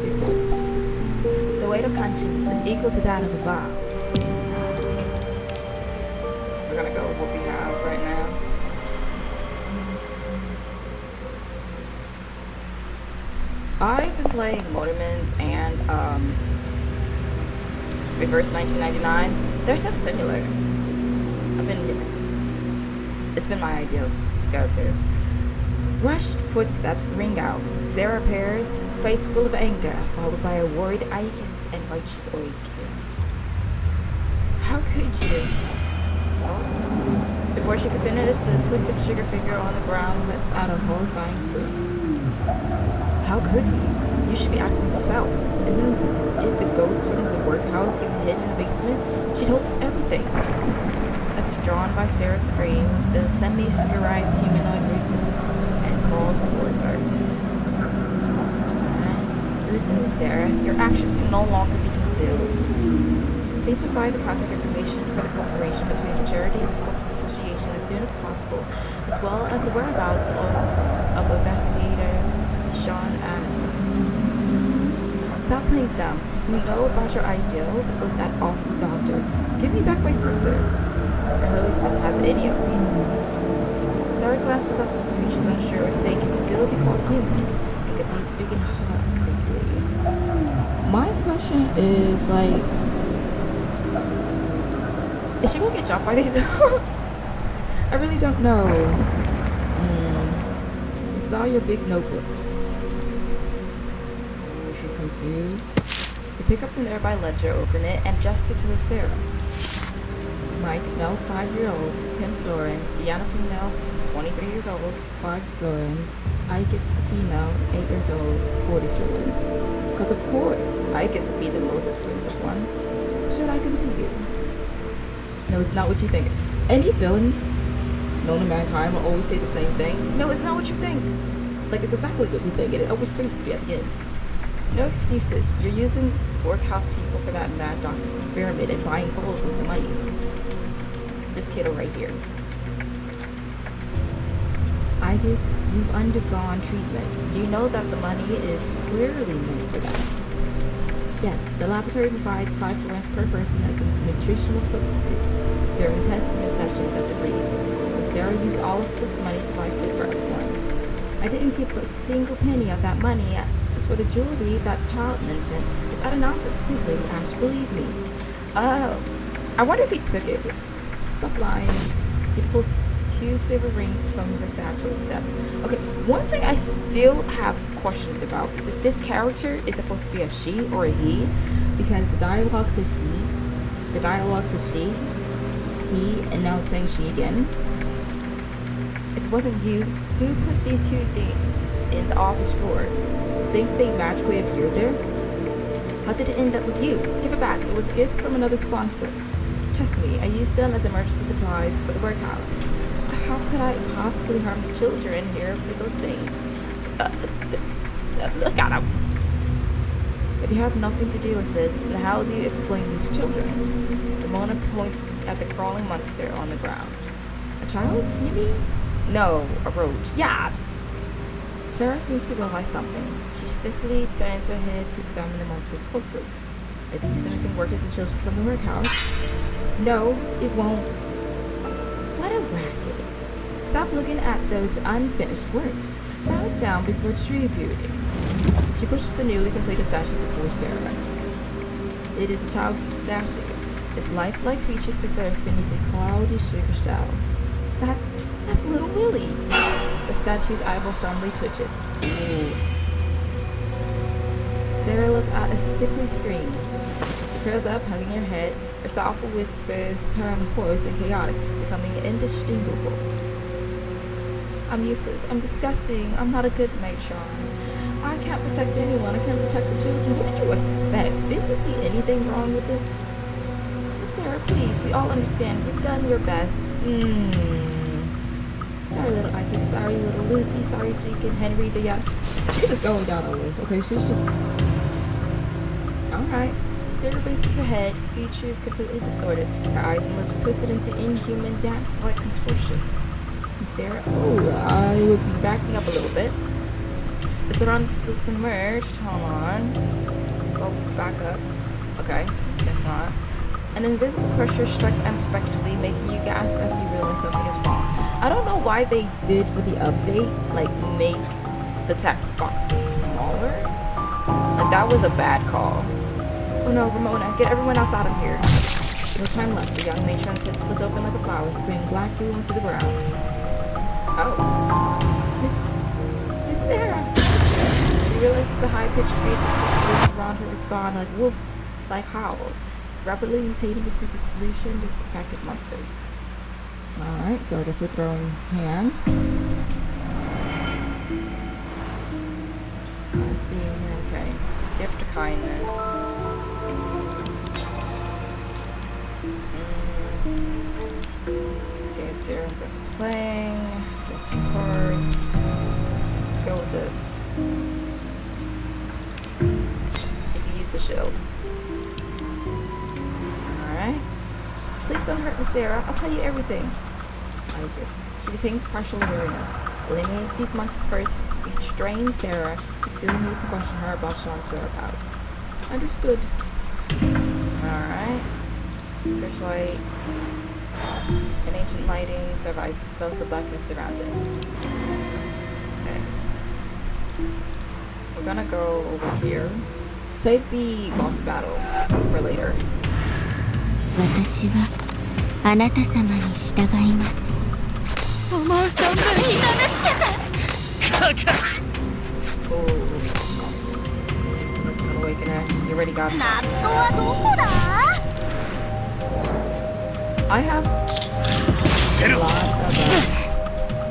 you too. The weight of conscience is equal to that of a vow. We're gonna go with what we have right now. I've been playing Morimens and Reverse 1999. They're so similar. It's been my ideal to go to. Rushed footsteps ring out. Zara appears, face full of anger, followed by a worried Aikis and righteous Oik. How could you? Oh. Before she could finish, the twisted sugar figure on the ground lets out a horrifying scream. How could we? You should be asking yourself. Isn't it the ghost from the workhouse you hid in the basement? She told us everything. As if drawn by Sarah's scream, the semi-sugarized humanoid wriggles and crawls towards her. Listen, Miss Sarah, your actions can no longer be concealed. Please provide the contact information for the cooperation between the charity and the Sculptors Association as soon as possible, as well as the whereabouts of investigator Sean Anderson. Stop playing dumb. You know about your ideals with that awful doctor. Give me back my sister. I really don't have any of these. Sarah glances up the creatures, unsure if they can still be called human, and continues speaking hauntingly. My question is, like, is she gonna get jumped by these? I really don't know. I saw your big notebook. She's confused. You pick up the nearby ledger, open it, and gesture to Sarah. Mike, male, 5-year-old, 10 florin. Deanna, female, 23 years old, 5 florins. Ike, female, 8 years old, 40 florins. Because of course, Ike would be the most expensive one. Should I continue? No, it's not what you think. Any villain known to mankind will always say the same thing. No, it's not what you think. Like, it's exactly what we think, and it always proves to be at the end. No excuses. You're using workhouse people for that mad doctor's experiment and buying gold with the money. This kiddo right here. I guess you've undergone treatments. You know that the money is clearly meant for that. Yes, the laboratory provides 5 florins per person as a nutritional substitute during testament sessions as agreed. But Sarah used all of this money to buy food for everyone. I didn't keep a single penny of that money. As for the jewelry that child mentioned, it's utter nonsense. Please, Lady Ash, believe me. I wonder if he took it. Stop lying. She pulls 2 silver rings from her satchel's depths. Okay, one thing I still have questions about is if this character is supposed to be a she or a he, because the dialogue says he, the dialogue says she, he, and now it's saying she again. If it wasn't you, who put these 2 things in the office drawer? Think they magically appeared there? How did it end up with you? Give it back. It was a gift from another sponsor. Trust me, I used them as emergency supplies for the workhouse. How could I possibly harm the children here for those things? Look at them. If you have nothing to do with this, then how do you explain these children? Ramona points at the crawling monster on the ground. A child, you mean? No, a roach. Yes! Sarah seems to realize something. She stiffly turns her head to examine the monsters closely. Are these the missing workers and children from the workhouse? No, it won't. What a racket. Stop looking at those unfinished works. Bow down before true beauty. She pushes the newly completed statue before Sarah. It is a child's statue. Its lifelike features preserved beneath a cloudy sugar shell. That's little Willie. The statue's eyeball suddenly twitches. Ooh. Sarah lets out a sickly scream. She curls up, hugging her head. Her soft whispers turn hoarse and chaotic, becoming indistinguishable. I'm useless. I'm disgusting. I'm not a good matron. I can't protect anyone. I can't protect the children. What did you expect? Didn't you see anything wrong with this? Miss Sarah, please. We all understand. You've done your best. Sorry, little Ike. Sorry, little Lucy. Sorry, Jake and Henry. She's just going down a list, okay? She's just... Alright. Sarah raises her head, features completely distorted, her eyes and lips twisted into inhuman dance-like contortions. Sarah, I would be backing up a little bit. The surroundings was submerged. Hold on. go back up. Okay, guess not. An invisible pressure strikes unexpectedly, making you gasp as you realize something is wrong. I don't know why they did for the update, like make the text boxes smaller. Like that was a bad call. Oh no, Ramona, get everyone else out of here. No time left. The young matron's head splits open like a flower, spraying black goo into the ground. Oh. Miss Sarah! She realizes the high-pitched screeches that around her respond like wolf-like howls, rapidly mutating into dissolution with infected monsters. Alright, so I guess we're throwing hands. Let's see here, okay. Gift of kindness. Okay, Sarah's playing. There's some cards. Let's go with this. You can use the shield. Alright. Please don't hurt Miss Sarah. I'll tell you everything. I like this. She retains partial awareness. Eliminate these monsters first. Restrain Sarah. You still need to question her about Sean's whereabouts. Understood. Alright. Searchlight. An ancient lighting device dispels the blackness around it. Okay. We're gonna go over here. Save the boss battle for later. 私はあなた様に従います。思う存分に舐めつけて。Oh, this is the awakener. You already got it. ナットはどこだ？ I have a lot of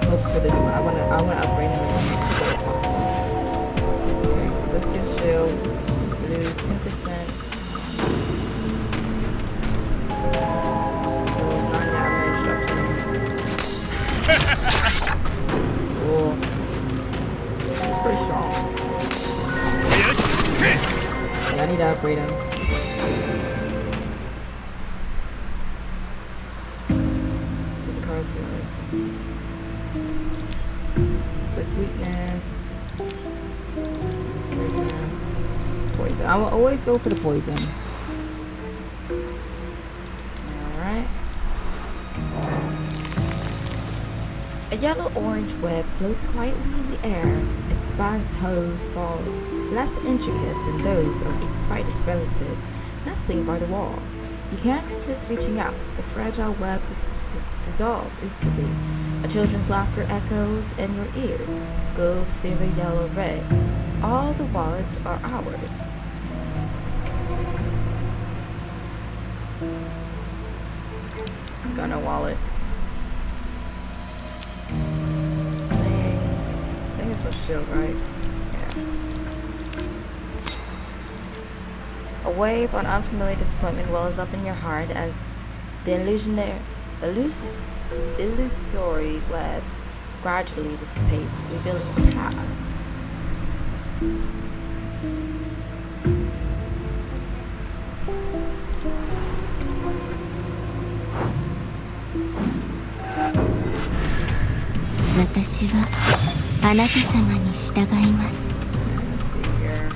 hopes for this one. I wanna upgrade him as quickly as possible. Okay, so let's get shield. Lose 10%. Lose 9 damage up to cool. He's pretty strong. Yeah, I need to upgrade him. Fix weakness. Poison. I will always go for the poison. Alright. A yellow-orange web floats quietly in the air. Its sparse hose fall less intricate than those of its spider's relatives nesting by the wall. You can't resist reaching out. The fragile web dissolves instantly. A children's laughter echoes in your ears. Gold, silver, yellow, red. All the wallets are ours. Got no wallet. I think this was shield, right? Yeah. A wave of unfamiliar disappointment wells up in your heart as the illusory web gradually dissipates, revealing a path. Let's see here.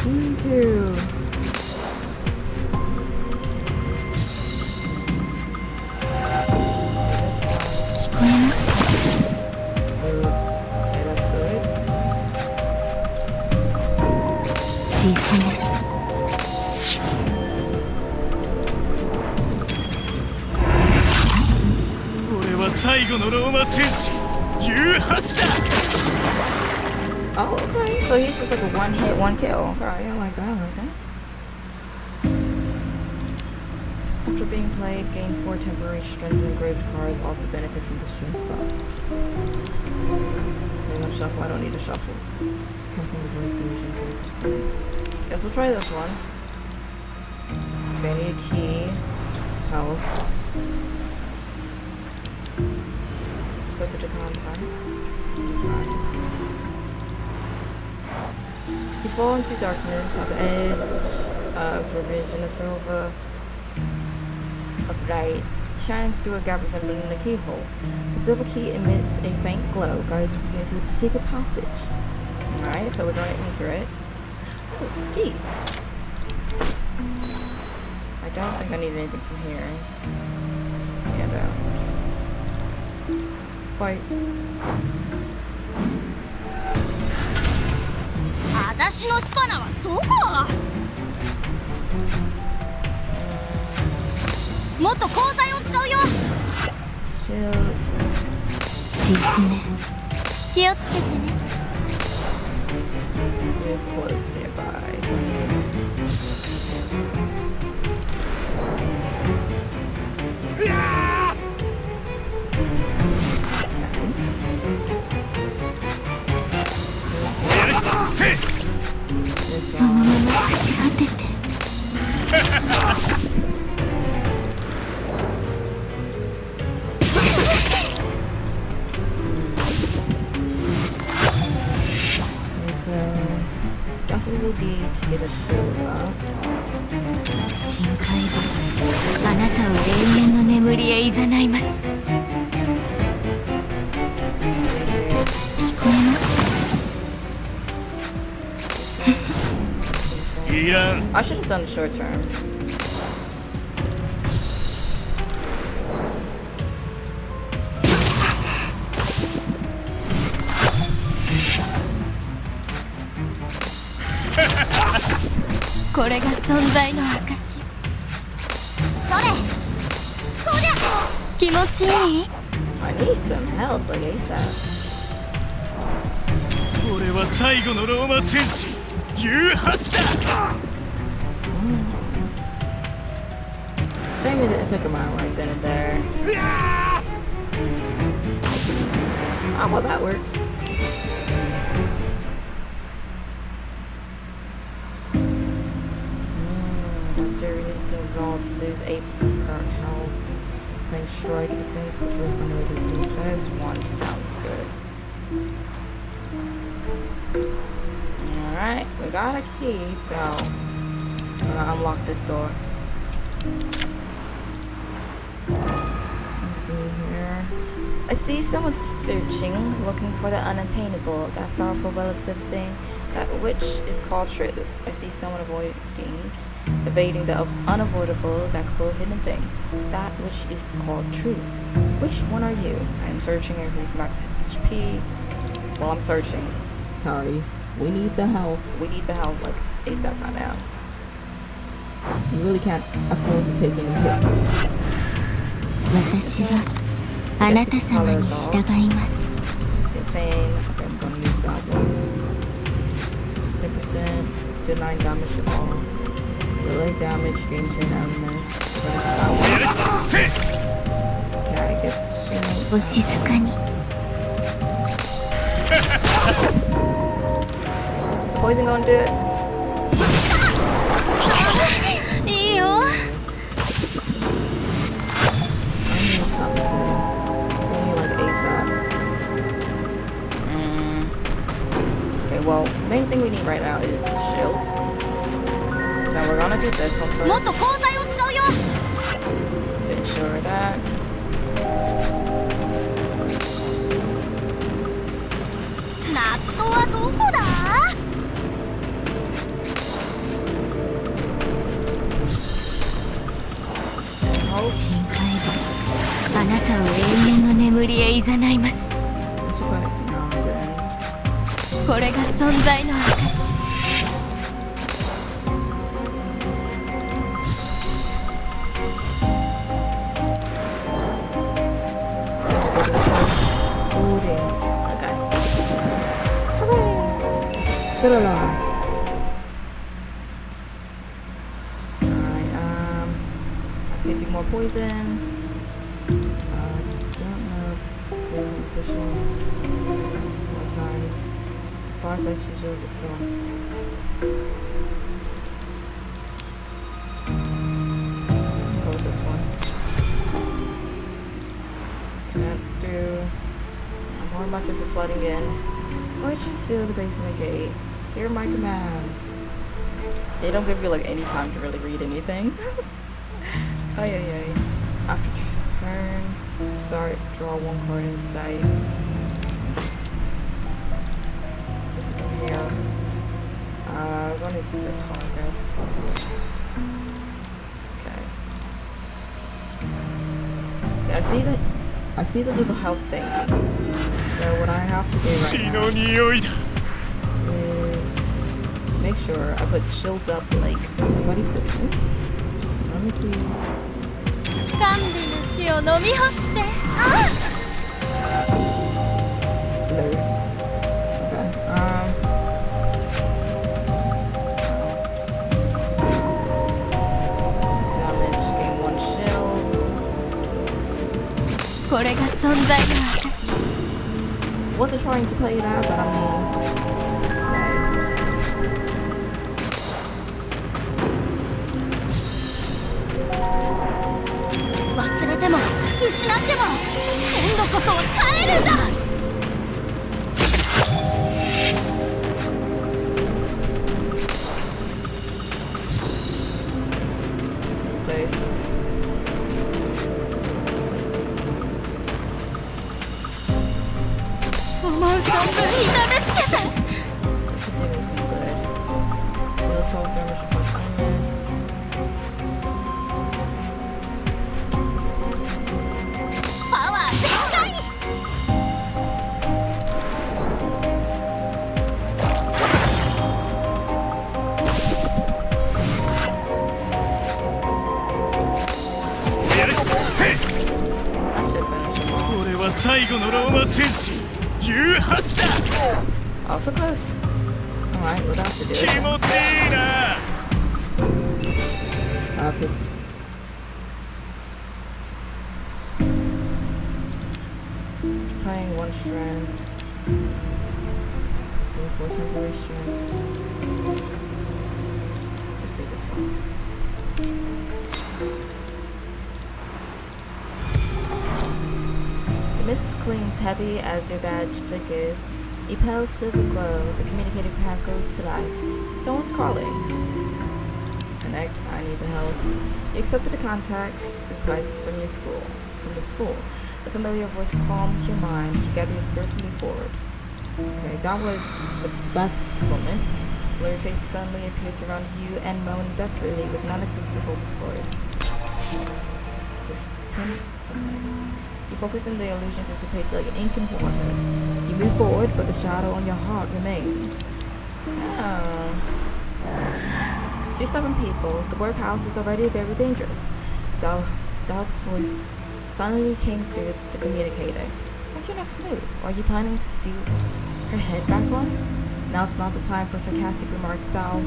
Into. Okay, that's good. Oh, okay. So he's just like a one hit, one kill. Okay, I like that. I like that. After being played, gain 4 temporary strength and engraved cards also benefit from the strength buff. Okay, no shuffle. I don't need a shuffle. Casting the break fusion 20%. Guess we'll try this one. Okay, I need a key. It's health. Set the contact. Okay. You fall into darkness at the edge of revision. A silver of light shines through a gap resembling a keyhole. The silver key emits a faint glow, guiding you into its secret passage. Alright, so we're going to enter it. Oh, jeez. I don't think I need anything from here. Yeah, don't. Fight. 私のスパナはどこ？もっと鋼材を使うよ。Shield. 沈め。気をつけてね。There's close nearby. Okay. そのまま朽ち果てて。Definitely will need to get a shield up. 深海部、あなたを永遠の眠りへいざないます。聞こえますか？ I should have done short term. これが存在の証。それ、そりゃ気持ちいい？ I need some help, like ASAP. 俺は最後のローマ戦士、ユーハシだ。Shame that it took him out right then and there. Ah, well, that works. After releasing Exalt, lose 8% current health. Then strike defense, the first one to reduce this one. Sounds good. Alright, we got a key, so I'm gonna unlock this door. Let's see here. I see someone searching, looking for the unattainable, that sorrowful relative thing, that which is called truth. I see someone evading the unavoidable, that cruel hidden thing, that which is called truth. Which one are you? I am searching, I increase max HP. Well, I'm searching. Sorry. We need the health. We need the health, like, ASAP right now. You really can't afford to take any hits. 私はあなた様に従います。 Okay, I'm gonna use that one. It's 10%, did 9 damage to all. Delay damage, gain 10 elements. Okay, I guess お静かに。 Is the poison gonna do it? いいよ。 I need something to. We need like ASAP. Okay, well, main thing we need right now is shield. So we're gonna do this one first. もっと鋼材を使うよ。 To ensure that. ナットはどこだ？ Oh, 深海部、あなたを永遠の眠りへいざないます。 I should put it now then. これが存在の証。 Okay. Still alive. Alright, I can do more poison. Don't know. Do an additional more times. 5 extra jewels exhaust. Go with this one. Can't do. More monsters are flooding in. Why'd you seal the basement gate? Hear my command. They don't give you like any time to really read anything. Ay ay ay. After turn, start, draw 1 card in sight. This is from here. We're gonna This one, I guess. Okay. Yeah, I see the little health thing. So what I have to do right now is make sure I put shields up like nobody's business. Let me see. 甘美な死を飲み干してあ Hello. Okay. Damage, gain 1 shield. これが存在の証 Wasn't trying to play that, but I mean, okay. 忘れても失っても今度こそ耐えるんだ Place. This should do me some good. Deal 12 damage for first illness. Power 全開 That should finish him off. 俺は最後のローマ戦士ユーハシだ Oh, so close. Alright, well that should do 気 it. 持ちいいな Okay. Playing 1 strength. Doing 4 temporary strength. Let's just do this one. The mist clings heavy as your badge flickers. A pale silver glow, the communicator crackles to life. Someone's calling. Connect, I need the help. You accepted a contact request from the school. The familiar voice calms your mind. You gather your spirits and move forward. Okay, that was the best moment. Blurry faces suddenly appear surrounding you and moaning desperately with non-existent vocal cords. There's 10. Okay. You focus and the illusion dissipates like ink and water. You move forward, but the shadow on your heart remains. Oh. Two stubborn people. The workhouse is already very dangerous. Dolph's voice suddenly came through the communicator. What's your next move? Are you planning to sew her head back on? Now's not the time for sarcastic remarks, Dal.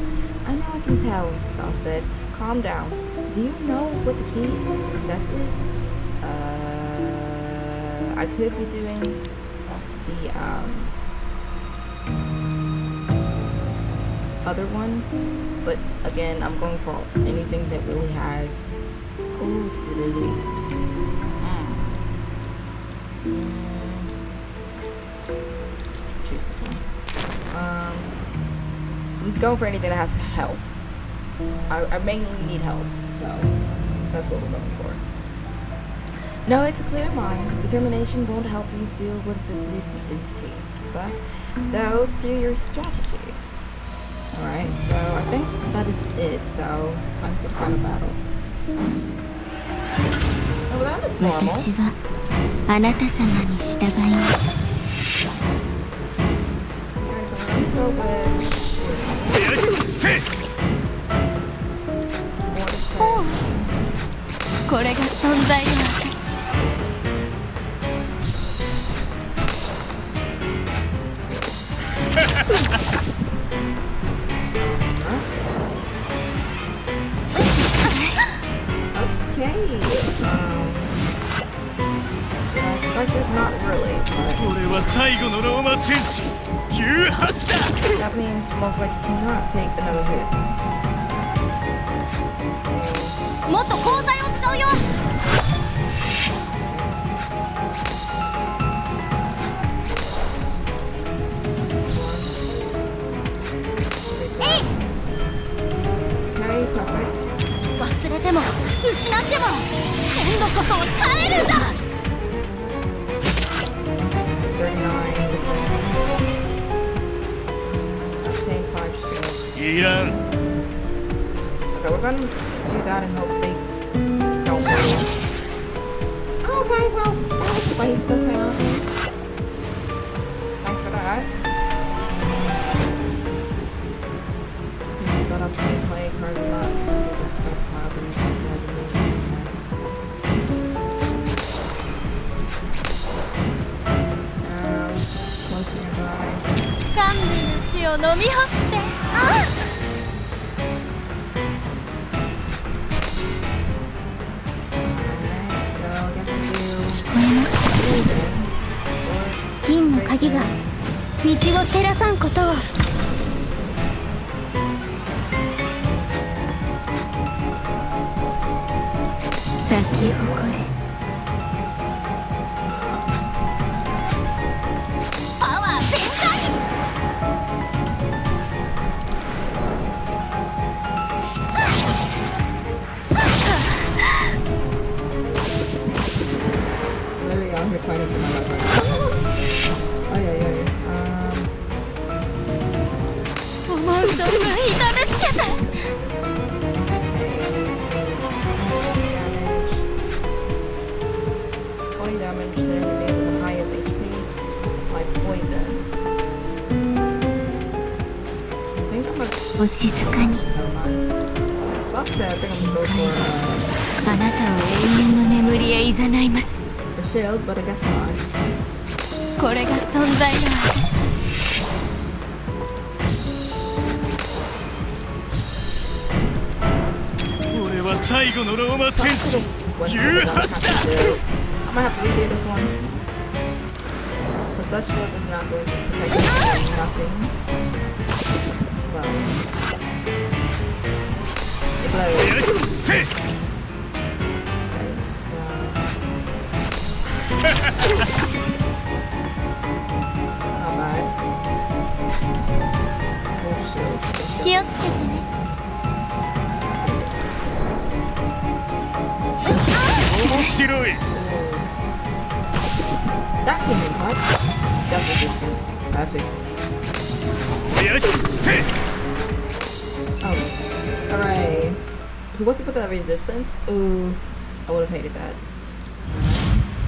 I know I can tell, Dal said. Calm down. Do you know what the key to success is? I could be doing the other one, but again, I'm going for anything that really has to delete. Choose this one. I'm going for anything that has health. I mainly need health, so that's what we're going for. No, it's a clear mind. Determination won't help you deal with this new identity, but though through your strategy. Alright, so I think that is it. So, time for the final battle. Oh, that looks normal. 私はあなた様に従います Okay, so let me go with shit. よしせい おうこれが存在の証 Okay. Did I expect it? Not really, but 俺は最後のローマ戦士ユーハシだ that means most likely cannot take another hit. もっと鋼材を使うよ Okay, perfect. 忘れても失っても今度こそ耐えるんだ 39 defense. Obtain 5 shield. いらん Okay, we're gonna do that in hopes they don't win. Okay, well, that was placed, apparently. Thanks for that. Speech got up to play card not to this got problem. Close nearby. 甘美の死を飲み干して聞こえますか銀の鍵が道を照らさんことを咲き誇れパワー全開Out here fighting for my life right now. Oh yeah. 思う存分痛めつけて 20 damage to an enemy with the highest HP, like poison. I think I'm gonna. お静かに Never mind. I was about to say, I think I'm gonna go for あなたを永遠の眠りへいざないます the shield, but I guess not. これが存在の証俺は最後のローマ戦士 I'm gonna have to redo this one. Because that shield is not going to protect me from nothing. Well. It blows. よしせい Okay, so. It's not bad. Full shield. Full 気 shield. をつけてね 面白い That came in clutch. Death resistance. Perfect. よしせい Oh. Hooray. If it wasn't for that resistance, ooh, I would have hated that.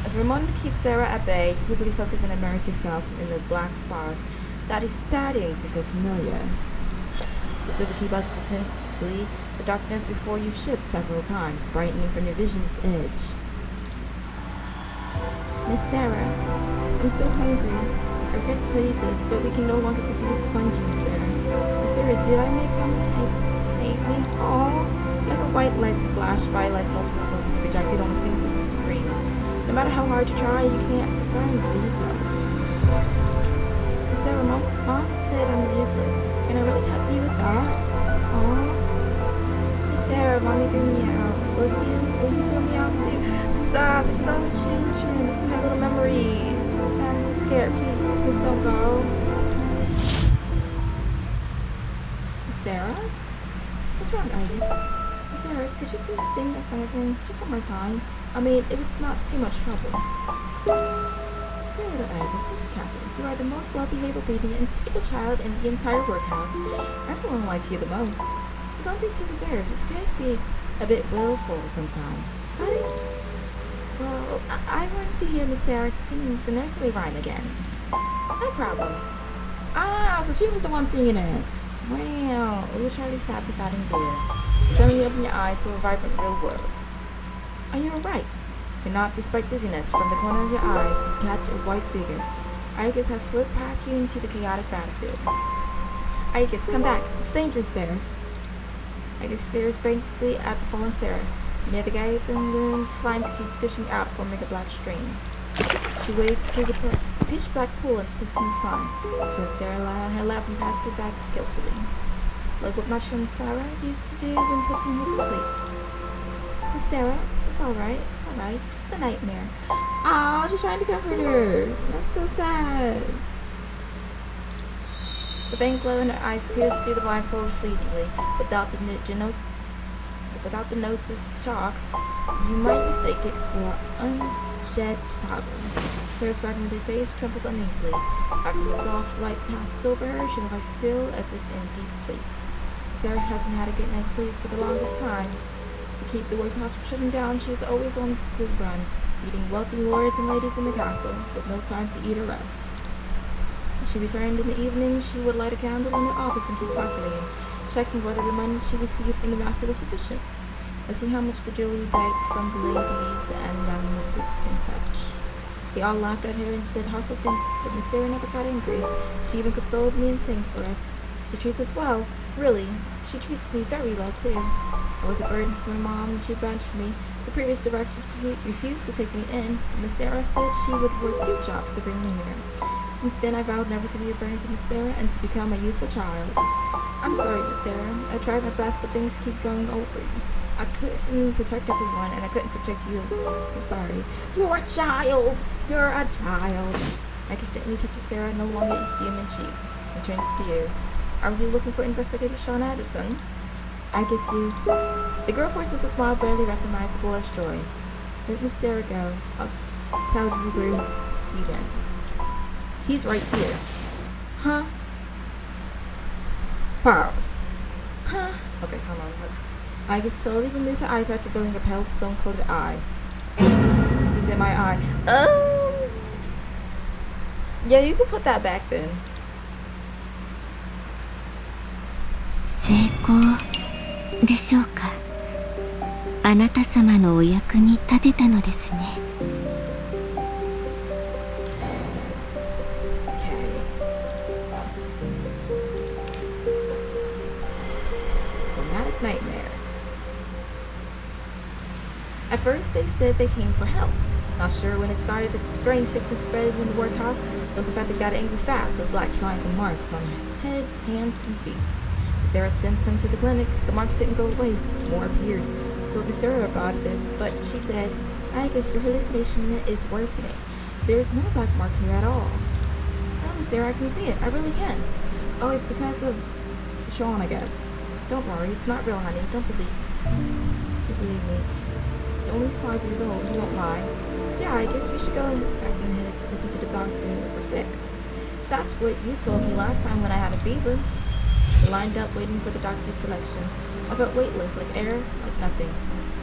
As Ramon keeps Sarah at bay, you quickly focus and immerse yourself in the black spars that is starting to feel familiar. The silver key buzzes intensely. The darkness before you shifts several times, brightening from your vision's edge. Miss Sarah, I'm so hungry. I regret to tell you this, but we can no longer continue to fund you, Miss Sarah. Miss Sarah, did I make Mama hate me? Oh, like a white light flash by like multiple movies projected on a single screen. No matter how hard you try, you can't discern the details. Miss Sarah, Mom said I'm useless. Can I really help you with that? Oh, Miss Sarah, Mommy threw me out. Will you throw me out too? Stop! This is all the children. This is my little memories. I'm so scared. Please don't go. Miss Sarah, what's wrong, Agus? Sarah, could you please sing that song again, just one more time? I mean, if it's not too much trouble. Dear little Agus, listen carefully. You are the most well-behaved, obedient, and sensible child in the entire workhouse. Everyone likes you the most. So don't be too reserved. It's okay to be a bit willful sometimes. Got it? Well, I wanted to hear Miss Sarah sing the nursery rhyme again. No problem. Ah, so she was the one singing it. Wow. Ooh, Charlie, stop your fighting dear. Suddenly open your eyes to a vibrant real world. Are you alright? You're not, despite dizziness. From the corner of your eye, you catch a white figure. Argus has slipped past you into the chaotic battlefield. Argus, come back. It's dangerous there. Argus stares blankly at the fallen Sarah. Near the gaping wound, slime continues gushing out, forming a black stream. She wades to the pitch black pool and sits in the slime. She lets Sarah lie on her lap and pats her back skillfully. Like what Mushroom Sarah used to do when putting her to sleep. Miss Sarah, it's alright. It's alright. Just a nightmare. Aw, she's trying to comfort her. That's so sad. The faint glow in her eyes pierced through the blindfold fleetingly. Without the nose's shock, you might mistake it for unshed sorrow. Sarah's fragmented face trembles uneasily. After the soft light passes over her, she lies still as if in deep sleep. Sarah hasn't had a good night's sleep for the longest time. To keep the workhouse from shutting down, she's always on the run, meeting wealthy lords and ladies in the castle, with no time to eat or rest. When she returned in the evening, she would light a candle in her office and keep calculating, checking whether the money she received from the master was sufficient. Let's see how much the jewelry begged from the ladies and young misses can fetch. They all laughed at her and said harmful things, but Miss Sarah never got angry. She even consoled me and sang for us. She treats us well, really. She treats me very well, too. I was a burden to my mom, and she banished me. The previous director refused to take me in. Miss Sarah said she would work 2 jobs to bring me here. Since then, I vowed never to be a burden to Miss Sarah and to become a useful child. I'm sorry, Miss Sarah. I tried my best, but things keep going over. I couldn't protect everyone, and I couldn't protect you. I'm sorry. You're a child. You're a child. I gently touches Sarah, no longer a human cheek, and turns to you. Are you looking for Investigator Sean Anderson? I guess you. The girl forces a smile barely recognizable as joy. Let Miss Sarah go. I'll tell you where he went. He's right here. Huh? Pause. Huh? Okay, hold on. I guess slowly removes her eye patch, revealing a pale stone-colored eye. He's in my eye. Oh! Yeah, you can put that back then. 成功でしょうか。あなた様のお役に立てたのですね。Nightmare. At first, they said they came for help. Not sure when it started, a strange sickness spread in the workhouse. Those in fact that got angry fast with black triangle marks on her head, hands, and feet. Miss Sarah sent them to the clinic. The marks didn't go away. More appeared. I told Miss Sarah about this, but she said, I guess your hallucination is worsening. There is no black mark here at all. No, Miss Sarah, I can see it. I really can. Oh, it's because of Sean, I guess. Don't worry, it's not real, honey. Don't believe me. He's only 5 years old. He won't lie. Yeah, I guess we should go back and listen to the doctor if we're sick. That's what you told me last time when I had a fever. We lined up waiting for the doctor's selection. I felt weightless, like air, like nothing.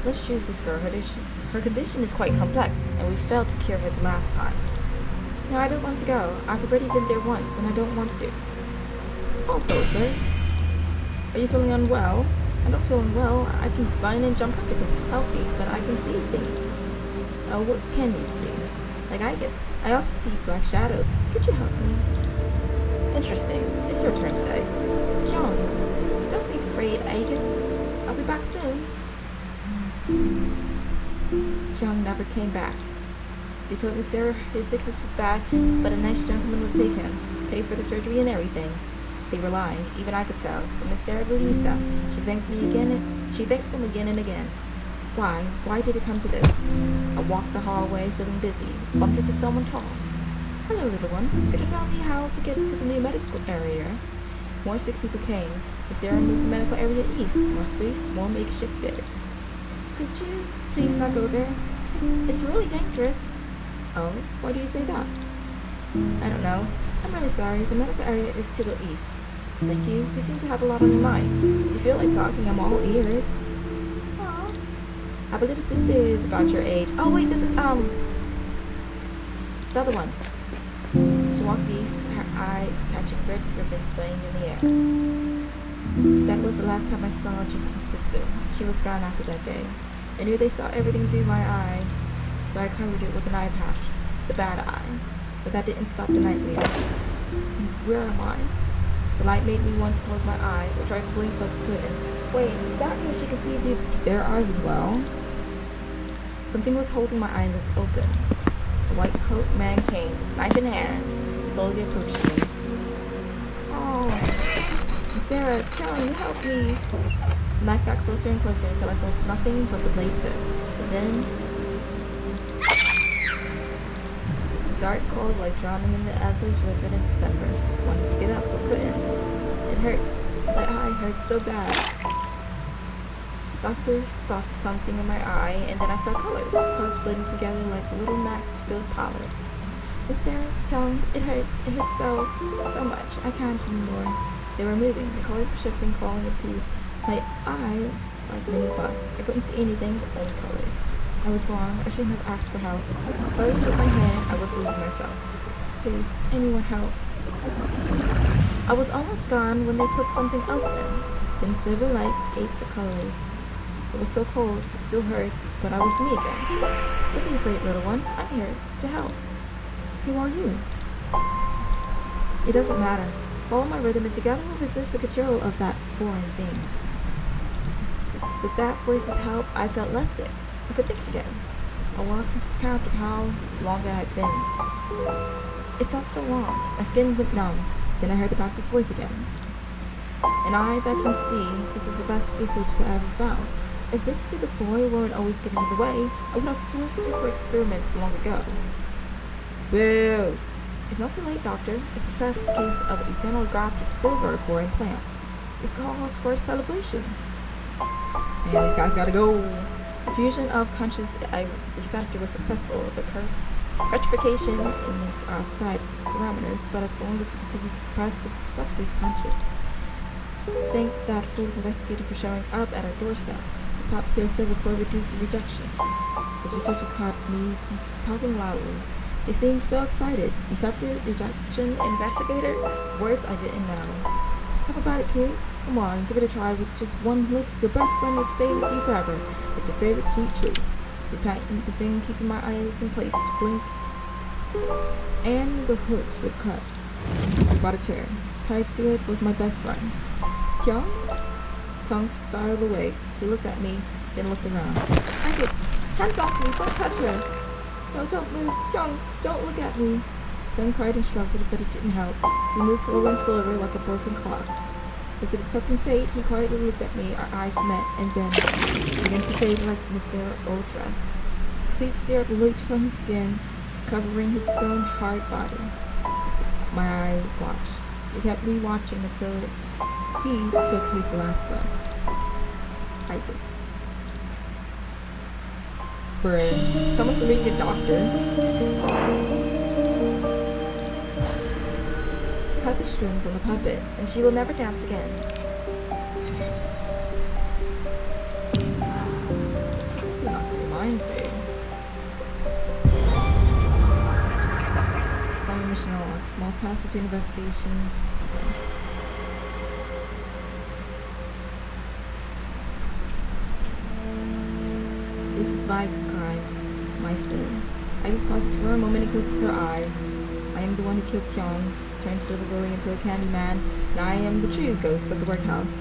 Let's choose this girl. Her condition is quite complex, and we failed to cure her the last time. No, I don't want to go. I've already been there once, and I don't want to. I'll go, sir. Are you feeling unwell? I don't feel unwell. I can run and jump perfectly healthy, but I can see things. Oh, what can you see? Like I guess. I also see black shadows. Could you help me? Interesting. It's your turn today. Young, don't be afraid, Agus. I'll be back soon. Young never came back. They told Miss Sarah his sickness was bad, but a nice gentleman would take him, pay for the surgery and everything. They were lying, even I could tell, but Miss Sarah believed them. She thanked them again and again. Why? Why did it come to this? I walked the hallway, feeling busy, bumped into someone tall. Hello, little one. Could you tell me how to get to the new medical area? More sick people came. Miss Sarah moved the medical area east. More space, more makeshift beds. Could you please not go there? It's really dangerous. Oh, why do you say that? I don't know. I'm really sorry. The medical area is to the east. Thank you. You seem to have a lot on your mind. If you feel like talking, I'm all ears. Aww. I have a little sister who's about your age. Oh wait, this is the other one. She walked east, her eye catching red ribbon swaying in the air. That was the last time I saw Jenkins' sister. She was gone after that day. I knew they saw everything through my eye, so I covered it with an eye patch. The bad eye. But that didn't stop the nightmares. Where am I? The light made me want to close my eyes. I tried to blink but couldn't. Wait, does that mean she can see through their eyes as well? Something was holding my eyelids open. A white coat man came, knife in hand, slowly approached me. Oh, Sarah, John, you help me. The knife got closer and closer until I saw nothing but the blade tip. And then dark cold like drowning in the Atlas River in December. Wanted to get up but couldn't. It hurts. My eye hurts so bad. Doctor stuffed something in my eye and then I saw colors. Colors splitting together like little mass spilled powder. Miss Sarah, Chung, it hurts. It hurts so much. I can't anymore. They were moving. The colors were shifting, crawling into my eye like mini bugs. I couldn't see anything but only colors. I was wrong. I shouldn't have asked for help. Colors hit my hand. I was losing myself. Please, anyone help. I was almost gone when they put something else in. Then silver light ate the colors. It was so cold, it still hurt, but I was me again. Don't be afraid, little one. I'm here to help. Who are you? It doesn't matter. Follow my rhythm and together we'll resist the control of that foreign thing. With that voice's help, I felt less sick. I could think again. I lost count of how long it had been. It felt so long. My skin went numb. Then I heard the doctor's voice again. An eye that can see, this is the best research that I ever found. If this stupid boy weren't always getting in the way, I would have sourced her for experiments long ago. Boo! It's not too late, doctor. It's a test case of a xenographic silver core implant. It calls for a celebration. Man, these guys gotta go. The fusion of conscious receptor was successful. The petrification in its outside parameters, but as long as we continue to suppress the receptor's conscious. Thanks that foolish investigator for showing up at our doorstep. This top-tier silver core reduced the rejection. Those researchers caught me talking loudly. They seemed so excited. Receptor, rejection, investigator, words I didn't know. How about it, kid? Come on, give it a try. With just one look, your best friend will stay with you forever. It's your favorite sweet treat. They tightened the thing, keeping my eyelids in place. Blink, and the hooks would cut. I bought a chair. Tied to it was my best friend. Tiong? Tiong startled awake. He looked at me, then looked around. Agus, hands off me! Don't touch her! No, don't move! Tiong, don't look at me! Tiong cried and struggled, but it didn't help. He moved slower and slower like a broken clock. As if accepting fate, he quietly looked at me. Our eyes met, and then began to fade like in Sarah's old dress. Sweet syrup leaked from his skin, covering his stone hard body. My eye watched. It kept me watching until he took his last breath. I just... Bruh. So much for being a doctor. Cut the strings on the puppet, and she will never dance again. Do not to remind me. Some mission log, small task between investigations. This is my crime, my sin. I just pauses for a moment and closes her eyes. I am the one who killed Xiong, turned Silver Lily into a candy man, and I am the true ghost of the workhouse.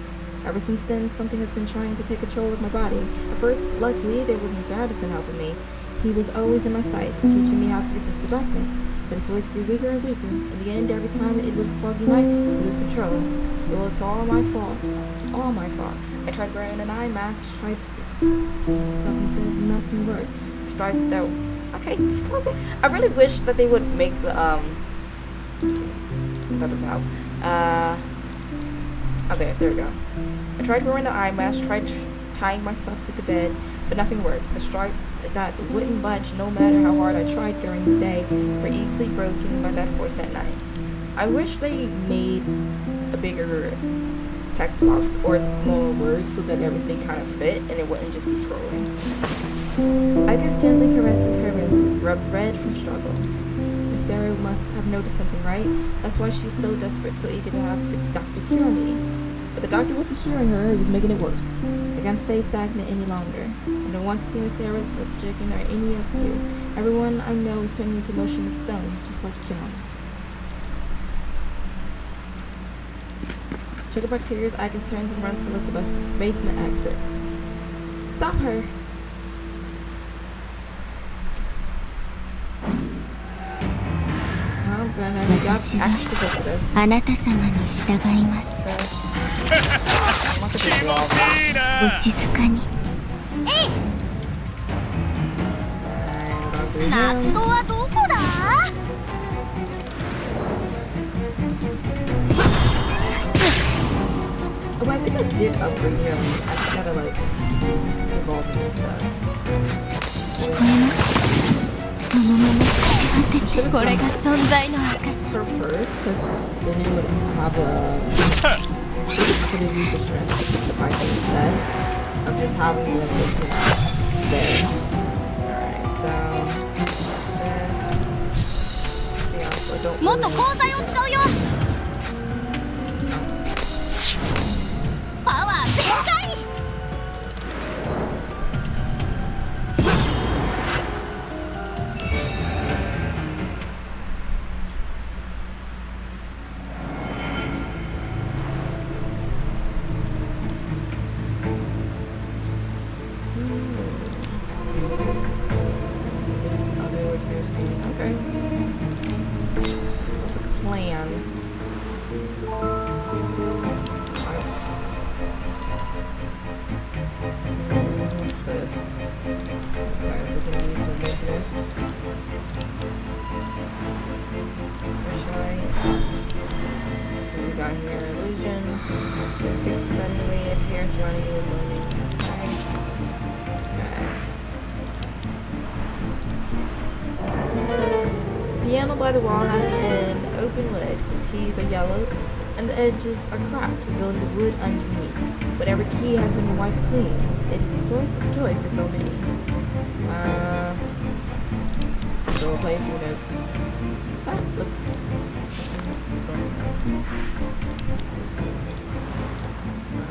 Ever since then, something has been trying to take control of my body. At first, luckily, there was Mr. Addison helping me. He was always in my sight, teaching me how to resist the darkness. But his voice grew weaker and weaker. In the end, every time it was a foggy night, I lose control. It was all my fault. All my fault. I tried wearing an eye mask, tried something, but nothing worked. Tried though. Okay, slow down. I really wish that they would make the let's see. That doesn't help. Oh, there we go. I tried wearing the eye mask, tried tying myself to the bed, but nothing worked. The stripes that wouldn't budge no matter how hard I tried during the day were easily broken by that force at night. I wish they made a bigger text box or smaller words so that everything kind of fit and it wouldn't just be scrolling. I just gently caresses her wrist, rubbed red from struggle. Miss Sarah must have noticed something, right? That's why she's so desperate, so eager to have the doctor cure me. But the doctor wasn't curing her, he was making it worse. I can't stay stagnant any longer. I don't want to see Miss Sarah lip jigging or any of you. Everyone I know is turning into motionless stone, just like John. Sugar Bacteria's Agus turns and runs towards the basement exit. Stop her! I'm gonna get extra good for this. あなた様に従います。お静かに。ナットはどこだOh, I think I did upgrade him. I just gotta like evolve him and stuff. 聞こえますそのまま立ち果ててこれが存在の証 Her first, because then it would have a could have used the strength to fight them instead of just having them there. Alright, so this. Yeah, so don't もっと鋼材を使うよ。パワー全開。This other weakness game. Okay. Sounds like a plan. What's this? Okay, we can use some weakness. Searchlight. So we got here illusion. Face to suddenly appear surrounding you with moving. Okay. The piano by the wall has an open lid. Its keys are yellow, and the edges are cracked, revealing the wood underneath. But every key has been wiped clean. It is the source of joy for so many. So we'll play a few notes. Let's.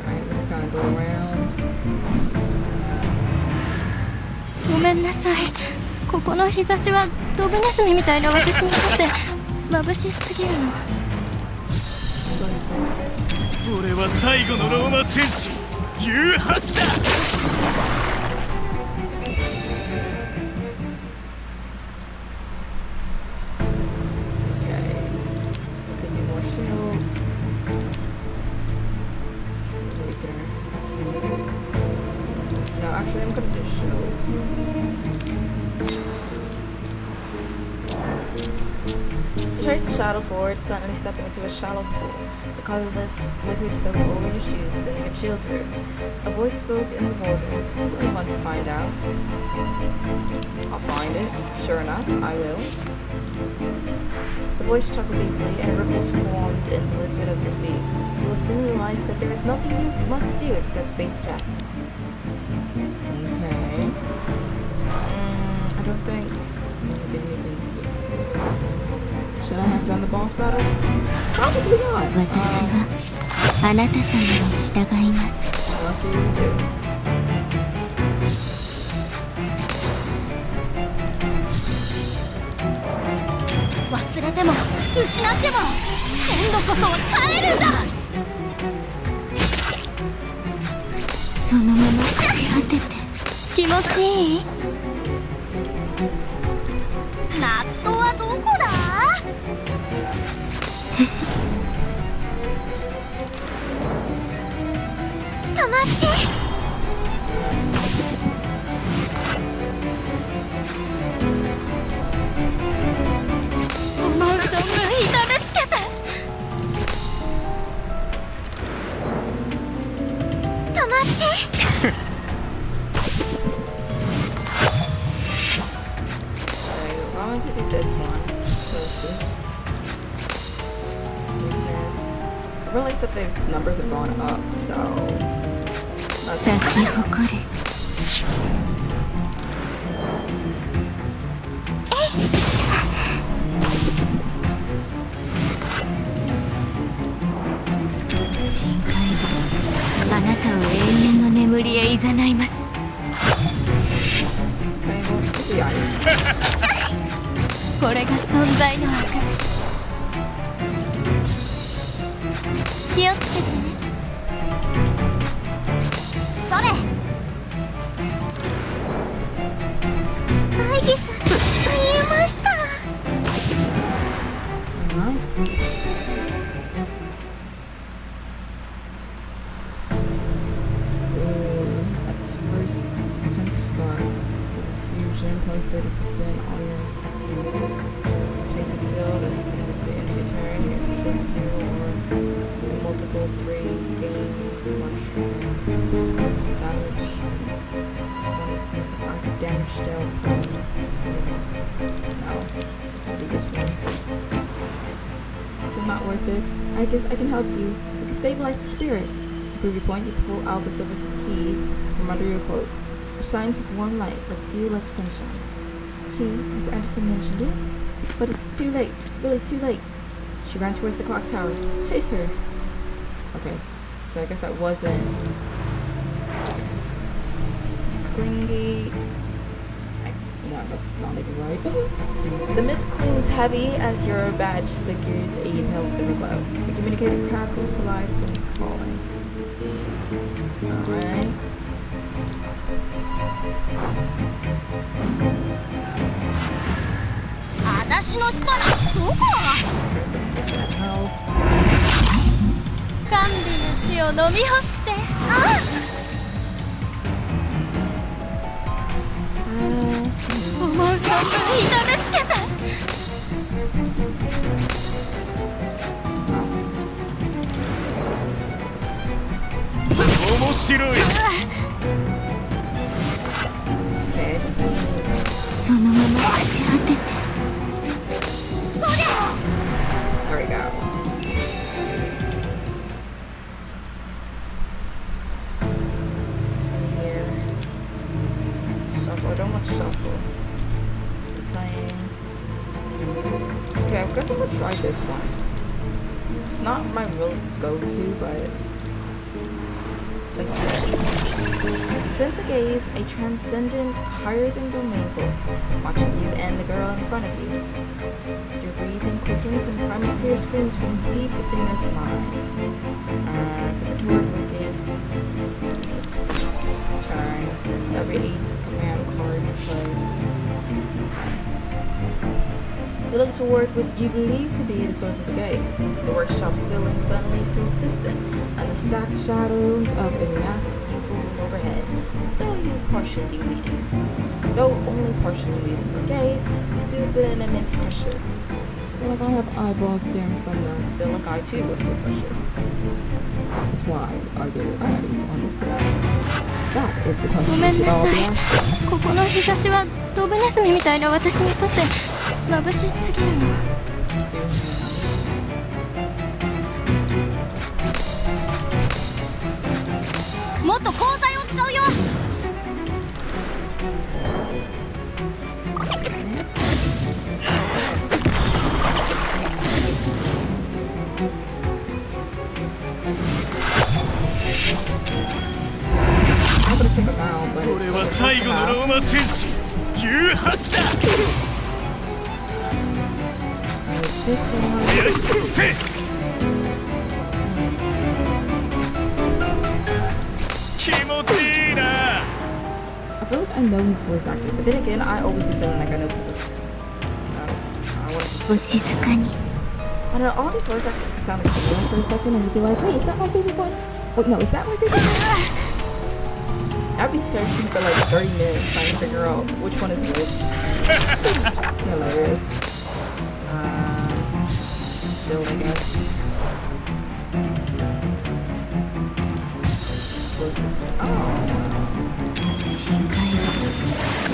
Alright, let's kind of go around. ごめんなさい。ここの日差しはドブネズミみたいな私にとって眩しすぎるの。俺は最後のローマ戦士ユーハシだ。No, actually, I'm gonna just show. He tries to shadow forward, suddenly stepping into a shallow pool. The colorless liquid soaked over your shoes, sending a chill through. A voice spoke in the water. You really want to find out? I'll find it. Sure enough, I will. The voice chuckled deeply, and ripples formed in the liquid of your feet. You will soon realize that there is nothing you must do except face death. Okay. I don't think we did anything. Should I have done the boss battle? Probably not. 私はあなた様に従います。 Let's see what we do. 忘れても失っても今度こそは帰るんだ。そのまま朽ち果てて気持ちいい？ナットはどこだ？止まって。思う存分痛めつけて。止まって。Why don't you do this one? Closest. Weakness. I realized that the numbers have gone up, so. Let's 咲き誇れ。深海あなたを永遠の眠りへ誘います。 Okay, well, yeah. これが存在の証。気をつけてね。それ。アイギス、見えました。Alright. That's first attempt to start. Fusion plus 30% all your basic sealed at the end of your turn. If you should seal or multiple of 3, gain 1 shrine damage. When it's of active damage still. No. I'll do this one. Is it not worth it? I guess I can help you. to stabilize the spirit. To prove your point, you pull out the silver key from under your cloak. It shines with warm light, like dew, like sunshine. Key, Mr. Anderson mentioned it, but it's too late, really too late. She ran towards the clock tower. Chase her. Okay, so I guess that wasn't Sklingy. No, that's not even right. The mist clings heavy as your badge flickers a pale silver glow. The communicator crackles alive, someone's calling. Alright. First, let's get that health. 甘美な死を飲み干して。思う存分痛めつけて。面白い。そのまま勝ち果てて。There we go. Let's see here. Shuffle. I don't want shuffle. We're playing. Okay, I guess I'm gonna try this one. It's not my real go-to, but since you sense a gaze, a transcendent, higher-than-domain book, watching you and the girl in front of you. Your breathing quickens and primal fear screams from deep within your spine. Contour wicked. Let's turn every command card to play. You look toward what you believe to be the source of the gaze. The workshop ceiling suddenly feels distant, and the stacked shadows of a massive pupil loom overhead. Though only partially leading your gaze, you still feel an immense pressure. Well, if I have eyeballs staring from the ceiling, I too would feel pressure. That's why are there eyes on the ceiling? That is the question you should all be asking. ここの日差しはドブネズミみたいな私にとって眩しすぎるの。もっと光剤を使うよ。これは最後のローマ戦士ユーハシだ。よしせ気持ちいいな。I feel like I know he's voice acting, but then again, I always be feeling like I know people's. So I want to. お静かに。I don't know, all these voice actors sound like familiar for a second, and you'd be like, "Wait, is that my favorite one? Wait, no, is that my favorite one?" I'd be searching for like 30 minutes trying to figure out which one is which. Hilarious. Shield, I guess. Oh. 深海は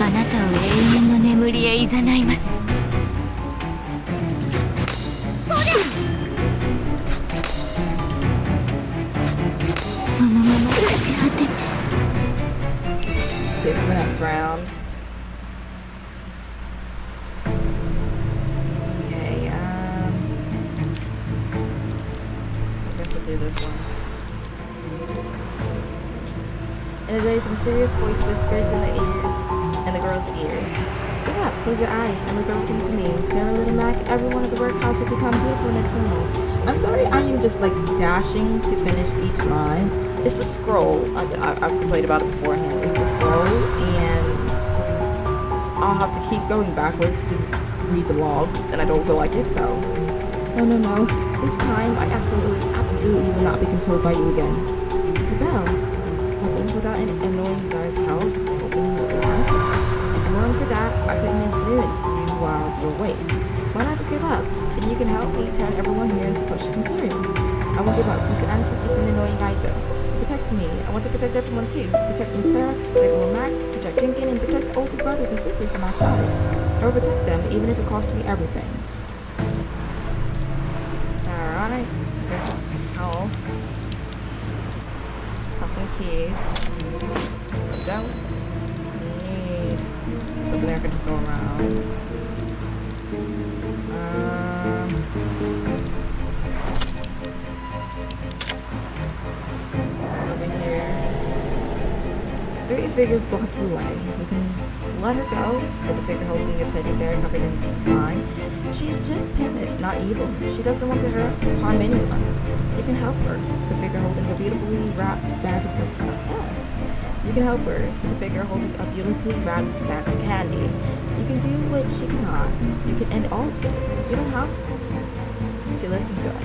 あなたを永遠の眠りへ誘います。そのまま立ち果てて。Save for the next round. Okay, I guess I'll do this one. In a daze, a mysterious voice whispers in the girl's ears. Get up, close your eyes, and look everything to me. Sarah Little Mac, everyone at the workhouse will become beautiful and eternal. I'm sorry I am just like dashing to finish each line. It's the scroll. I've complained about it beforehand. It's the scroll, and I'll have to keep going backwards to read the logs, and I don't feel like it, so. No. This time, I absolutely will not be controlled by you again. The bell. Without annoying you guys' help, opening your glass. If it weren't for that, I couldn't influence you while you're awake. Why not just give up? Then you can help me turn everyone here into precious material. I won't give up. Mr. Anderson is an annoying guy, though. Protect me. I want to protect everyone too. Protect me, Sarah, protect Will Mac, protect Jenkins, and protect older brothers and sisters from outside. I will protect them, even if it costs me everything. Alright, I guess it's health. house. Have some keys. Don't need. Open there, I can just go around. Over here. 3 figures block you away. You can let her go, said the figure holding a teddy bear covered in tea slime. She's just timid, not evil. She doesn't want to harm anyone. You can help her, said the figure holding a beautifully wrapped bag of You can help her, said the figure holding a beautifully wrapped bag of candy. You can do what she cannot. You can end all of this. You don't have to listen to us,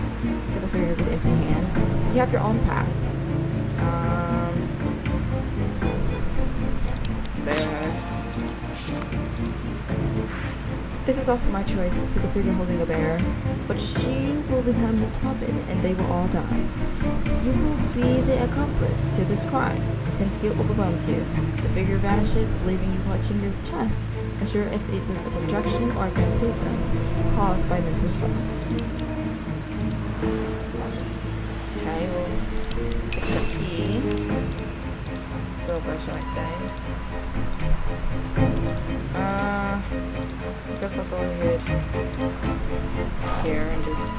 said the figure with empty hands. You have your own path. Spare her. This is also my choice, said the figure holding a bear. But she will become his puppet, and they will all die. You will be the accomplice to this crime. Tense guilt overwhelms you. The figure vanishes, leaving you clutching your chest, unsure if it was a projection or a phantasm caused by mental stress. Okay, well, pick the key. Silver, shall I say? I guess I'll go ahead here and just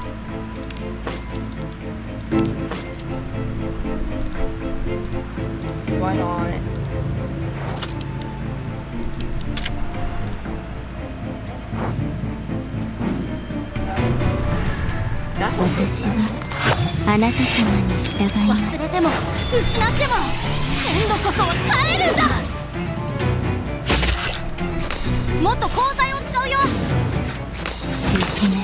why not?私はあなた様に従います。忘れても失っても今度こそは耐えるんだ。もっと鋼材を使うよ。沈め。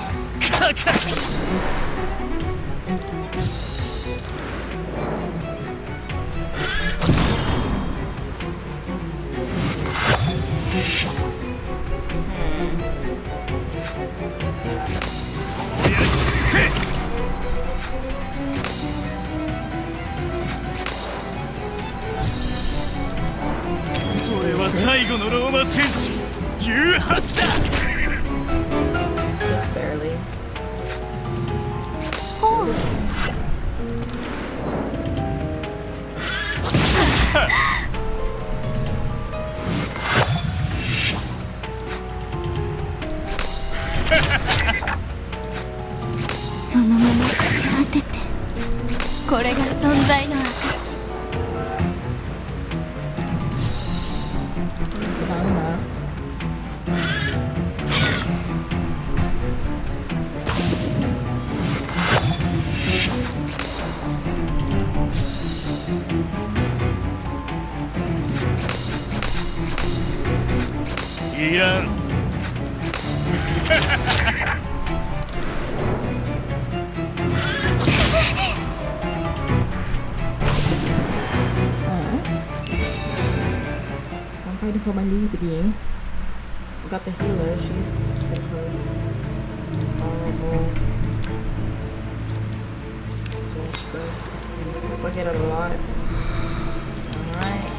俺は最後のローマ戦士ユーハシだ。Just barely. ほう。そのまま朽ち果てて、これが存在の証。Not enough. Yeah. I'm fighting for my leave again. I got the healer. She's pretty close. Horrible. So much good. Looks like I get it a lot. Alright.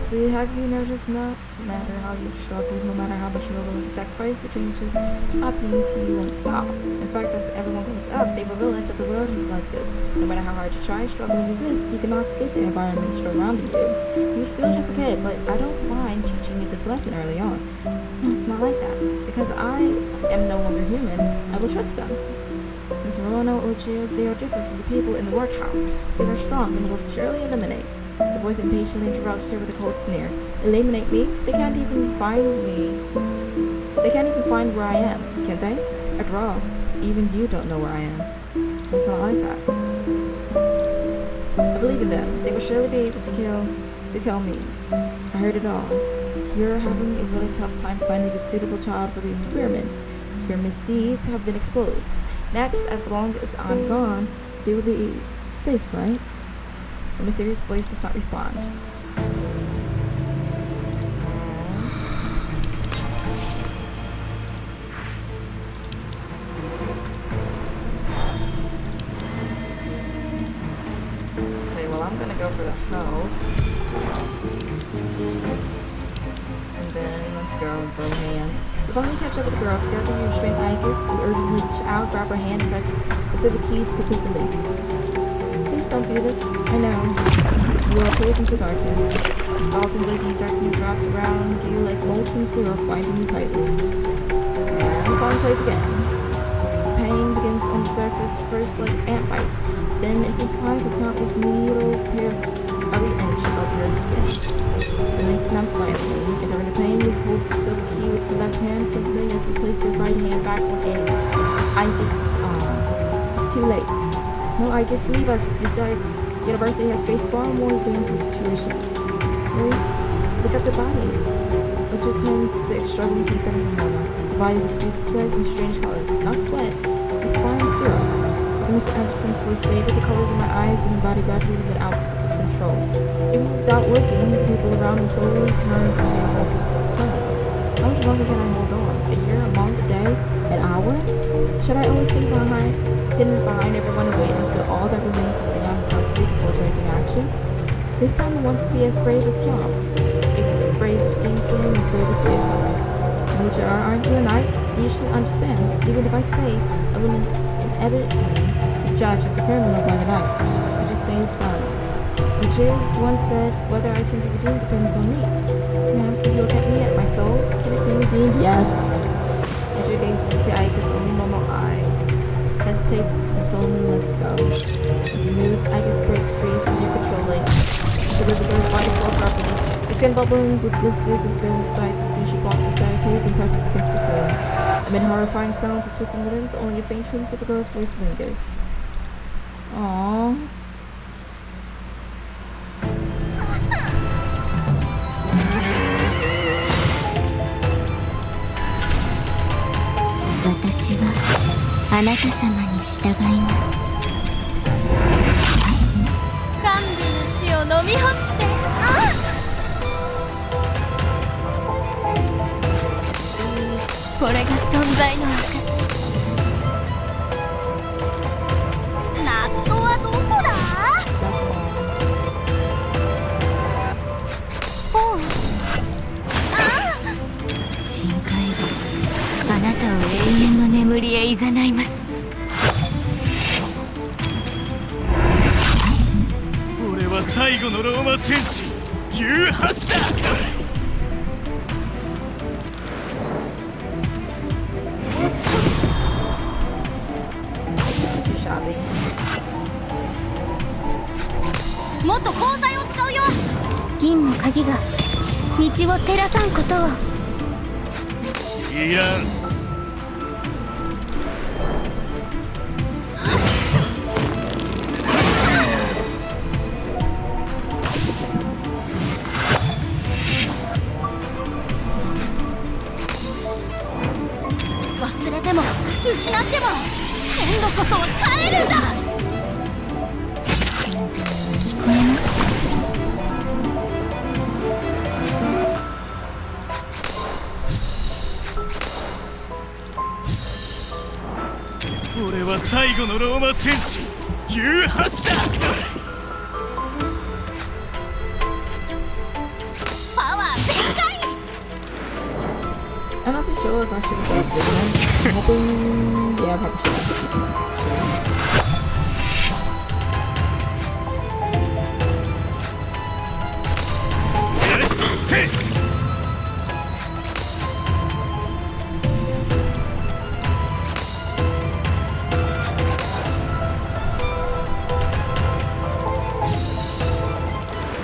See, have you noticed no matter how you struggle, no matter how much you're willing to sacrifice, the changes happening to you won't stop. In fact, as everyone goes up, they will realize that the world is like this. No matter how hard you try, struggle, and resist, you cannot escape the environment surrounding you. You're still just a kid, but I don't mind teaching you this lesson early on. No, it's not like that. Because I am no longer human, I will trust them. Miss Morono Ocho, they are different from the people in the workhouse. They are strong and will surely eliminate. The voice impatiently interrupts her with a cold sneer. Eliminate me? They can't even find me. They can't even find where I am, can they? After all, even you don't know where I am. It's not like that. I believe in them. They will surely be able to kill me. I heard it all. You're having a really tough time finding a suitable child for the experiments. Your misdeeds have been exposed. Next, as long as I'm gone, they will be safe, right? The mysterious voice does not respond. Okay, well, I'm gonna go for the health. And then let's go and throw hands. If only catch up with the girl, together with your strength Icus, you urgently reach out, grab her hand, and press the silver key to complete the leap. Please don't do this. I know. You are pulled into darkness. The skeleton blazing darkness wraps around you like molten syrup, binding you tightly. And the song plays again. Pain begins on the surface, first like ant bites, then intensifies as countless needles pierce every inch of your skin. The link snaps violently. If you're in the pain, you hold the silver key with your left hand, tingling as you place your right hand back on it. Icus' arm. It's too late. No, Icus, believe us. The university has faced far more dangerous situations. Really? Look at the bodies. Which returns to struggling deep in the moment. The bodies exude sweat in strange colors. Not sweat, but fine syrup. When Mr. Anderson's voice faded, the colors in my eyes and body gradually went out of control. Even without looking, the people around me slowly turned into stones. How much longer can I hold on? A year, a month, a day, an hour? Should I always stay behind, hidden behind everyone and wait until all that remains is beyond comfortable before taking action? This time I want to be as brave as Tom. As brave as Jenkins, as brave as you. Major, aren't you a knight? You should understand. Even if I stay, I will inevitably be judged as a criminal by the night. I just stay stunned. Major once said, whether I can be redeemed depends on me. Now, can you look at me, at my soul? Can it be redeemed? Yes. Major gazes into Icus' only normal eye. Hesitates and slowly lets go. As he moves, Icus breaks free from your controlling. The girl's body swells rapidly. The skin bubbling with blisters and various sides as soon as she blocks the staircase and presses against the ceiling. Amid horrifying sounds of twisting limbs, only a faint trace of the girl's voice lingers. Aww. I あなた様に従います。甘美な死を飲み干して。これが存在の証。ナットはどこだ？おう。深海部、あなたを永遠の眠りへ誘います。俺は最後のローマ戦士、ユーハシだ。もっと鋼材を使うよ。銀の鍵が道を照らさんことを。いらん。忘れても失っても今度こそは帰るんだ。聞こえますか？俺は最後のローマ戦士、ユーハシだ。パワー全開。I'm not too sure if I should have done it. I'm hoping, yeah, I probably should have.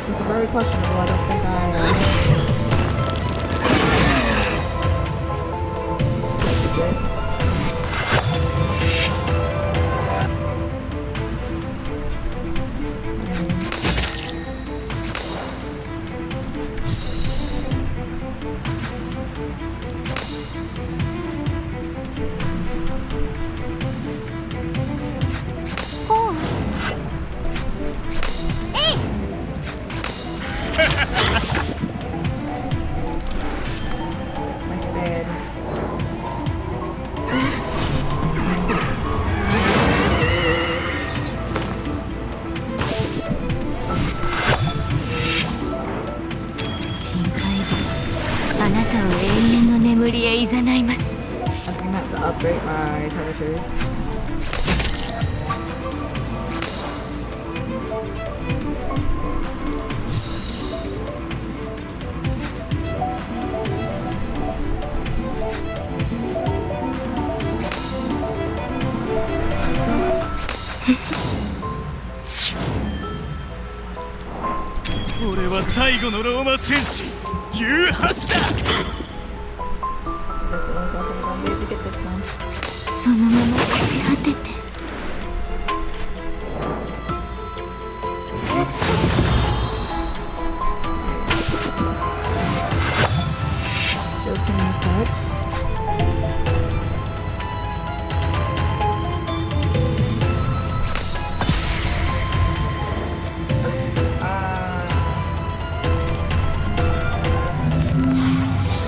It's very questionable. I don't think なたを永遠の眠りへ誘います。 I think I'm gonna have to upgrade my temperatures. Guess I don't think I'm gonna be able to get this one. そのまま朽ち果てて。 Silken touch.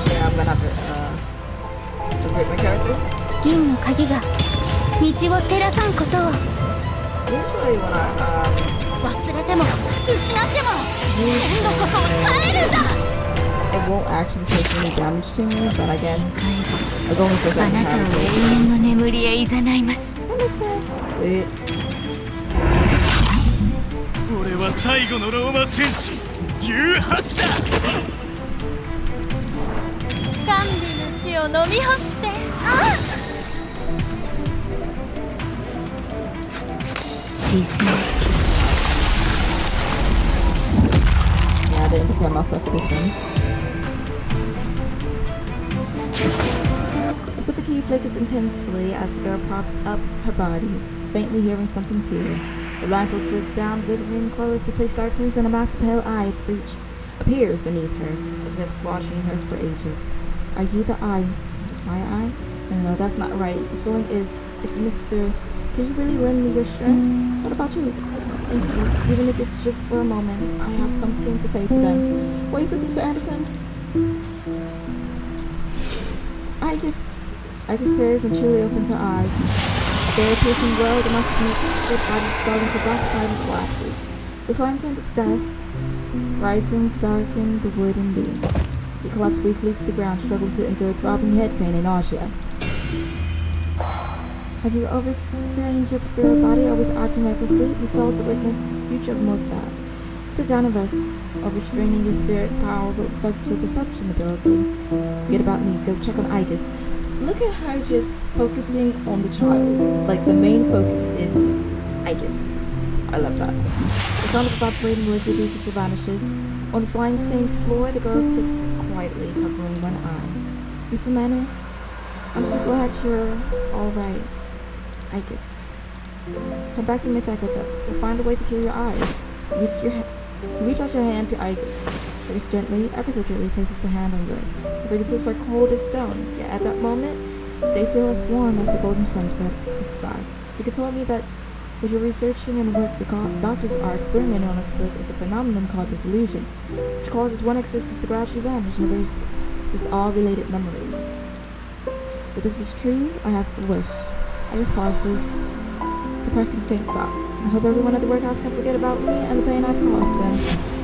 Yeah, I'm gonna have to upgrade my characters. 銀の鍵が道を照らさんことを。 Usually when I 忘れても失っても今度こそ耐えるんだ。 it won't actually take any damage to me, but I guess 深海 it's only for があ second なたを time. 永遠の眠りへ誘います。 That makes sense. Oops. 俺は最後のローマ戦士ユーハシだ。甘美の死を飲み干して。あっ。沈め。 Yeah, I didn't prepare myself for this one. The silver key flickers intensely as the girl props up her body, faintly hearing something too. The blindfold drifts down, glittering clothes replace darkness, and a massive pale eye appears beneath her, as if watching her for ages. Are you the eye? My eye? No, that's not right. This feeling is, it's Mr. Can you really lend me your strength? What about you? Thank you. Even if it's just for a moment, I have something to say to them. What is this, Mr. Anderson? I just stares and truly opens her eyes. There, piercing well, the monster's split body fell into black slime and collapses. The slime turns its dust, rising to darken the wooden beams. It collapsed weakly to the ground, struggling to endure throbbing head pain and nausea. Have you overstrained your spirit body, always acting recklessly? You failed to witness the future of Mortbag. Sit down and rest. Overstraining your spirit power will affect your perception ability. Forget about me. Go check on Igus. Look at her just focusing on the child. Like, the main focus is Igus. I love that. The sound of evaporating liquid beads vanishes. On the slime-stained floor, the girl sits quietly, covering one eye. Miss Romana, I'm so glad you're alright. Igus. Come back to Mythak with us. We'll find a way to cure your eyes. Reach out your hand to Igus. First gently, ever so gently, places a hand on yours. Her fingertips are cold as stone, yet at that moment, they feel as warm as the golden sunset outside. She told me that what you're researching and what the doctors are experimenting on with is a phenomenon called disillusion, which causes one existence to gradually vanish and erases all related memories. If this is true, I have a wish. Igus pauses, suppressing faint sobs. I hope everyone at the workhouse can forget about me and the pain I've caused them.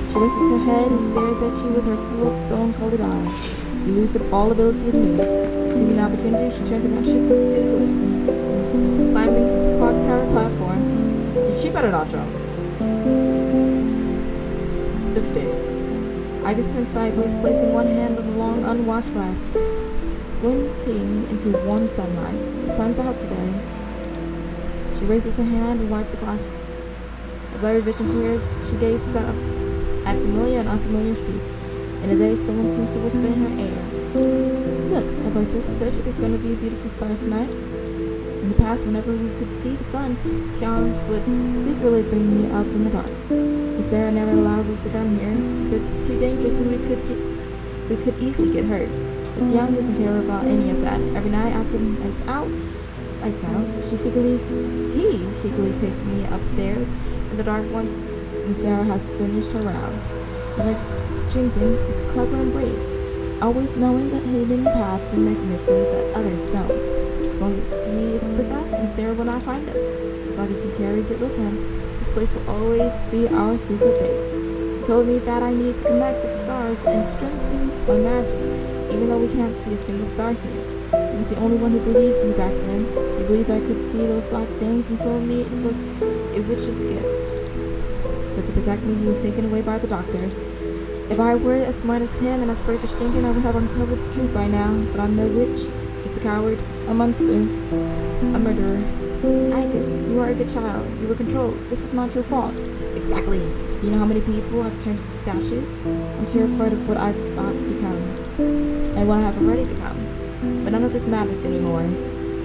She raises her head and stares at you with her cold, stone-colored eyes. You lose all ability to move. Seizing the opportunity, she turns around and shifts into the gleam. Climbing to the clock tower platform. She better not jump. Don't you dare. Igus turns sideways, placing one hand on the long, unwashed glass, squinting into warm sunlight. The sun's out today. She raises her hand and wipes the glass. Her blurry vision clears. She gazes at familiar and unfamiliar streets. In the day, someone seems to whisper in her ear. Look, her voice says, I told you there's going to be beautiful stars tonight. In the past, whenever we could see the sun, Xiang would secretly bring me up in the dark. But Sarah never allows us to come here. She says it's too dangerous and we could easily get hurt. But Xiang doesn't care about any of that. Every night after lights out, he secretly takes me upstairs in the dark once when Sarah has finished her rounds. Like Jington is clever and brave, always knowing the hidden paths and mechanisms that others don't. As long as he is with us, Miss Sarah will not find us. As long as he carries it with him, this place will always be our secret base. He told me that I need to connect with the stars and strengthen my magic. even though we can't see a single star here. He was the only one who believed me back then. He believed I could see those black things and told me it was a witch's gift. But to protect me, he was taken away by the doctor. If I were as smart as him and as brave as Jenkins, I would have uncovered the truth by now. But I'm no witch, just a coward, a monster, a murderer. Itis, you are a good child. You were controlled. This is not your fault. Exactly. You know how many people I've turned into statues? I'm terrified of what I'm about to become, and what I have already become. But none of this matters anymore.